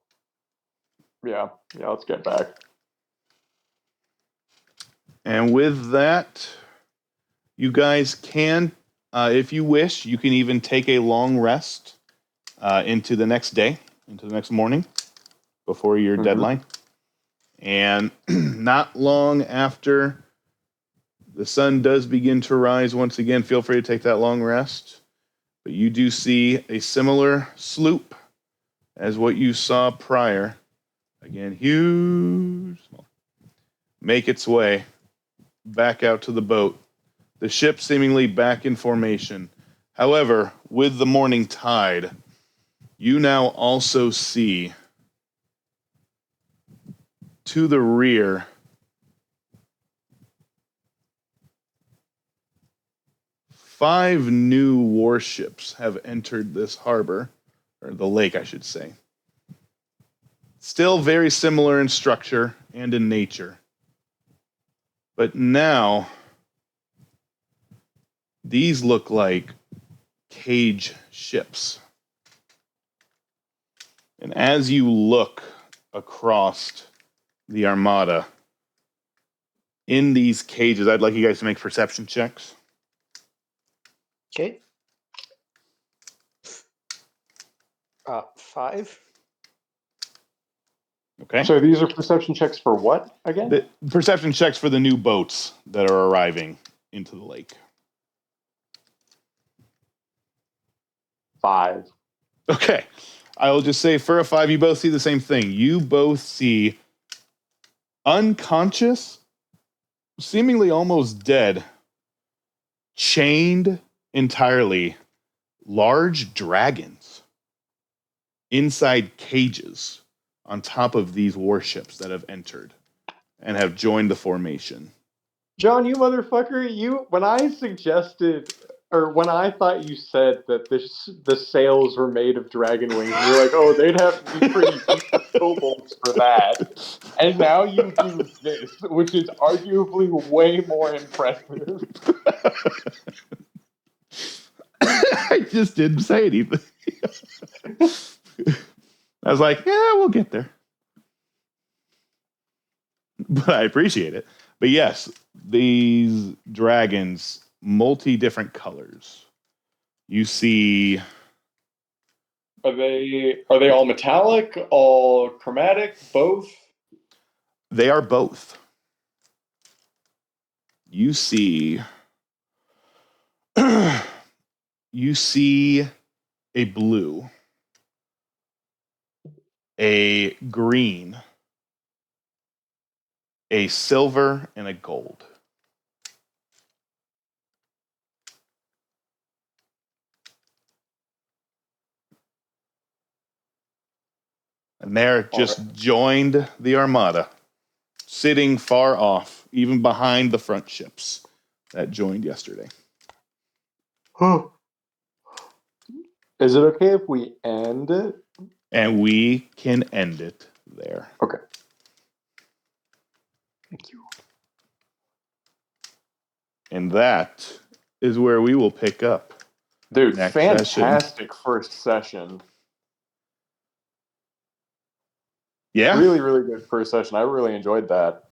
Yeah, let's get back. And with that, you guys can, if you wish, you can even take a long rest into the next day, into the next morning, before your deadline. And not long after the sun does begin to rise once again, feel free to take that long rest. But you do see a similar sloop as what you saw prior. Again, huge, make its way back out to the boat. The ship seemingly back in formation. However, with the morning tide, you now also see to the rear five new warships have entered this harbor, or the lake, I should say. Still very similar in structure and in nature. But now, these look like cage ships. And as you look across the armada, in these cages, I'd like you guys to make perception checks. Okay. 5. Okay. So these are perception checks for what again? The perception checks for the new boats that are arriving into the lake. 5. Okay. I will just say for a 5, you both see the same thing. You both see unconscious, seemingly almost dead, chained entirely, large dragons inside cages on top of these warships that have entered and have joined the formation. John, you motherfucker, when I suggested, or when I thought you said that the sails were made of dragon wings, you're like, oh, they'd have to be pretty decent kobolds for that. And now you do this, which is arguably way more impressive. I just didn't say anything. I was like, yeah, we'll get there. But I appreciate it. But yes, these dragons, multi-different colors. You see... Are they all metallic, all chromatic, both? They are both. You see... you see a blue, a green, a silver, and a gold. And they're just joined the armada, sitting far off, even behind the front ships that joined yesterday. Is it okay if we end it? And we can end it there. Okay. Thank you. And that is where we will pick up. Dude, next fantastic first session. Yeah. Really, really good first session. I really enjoyed that.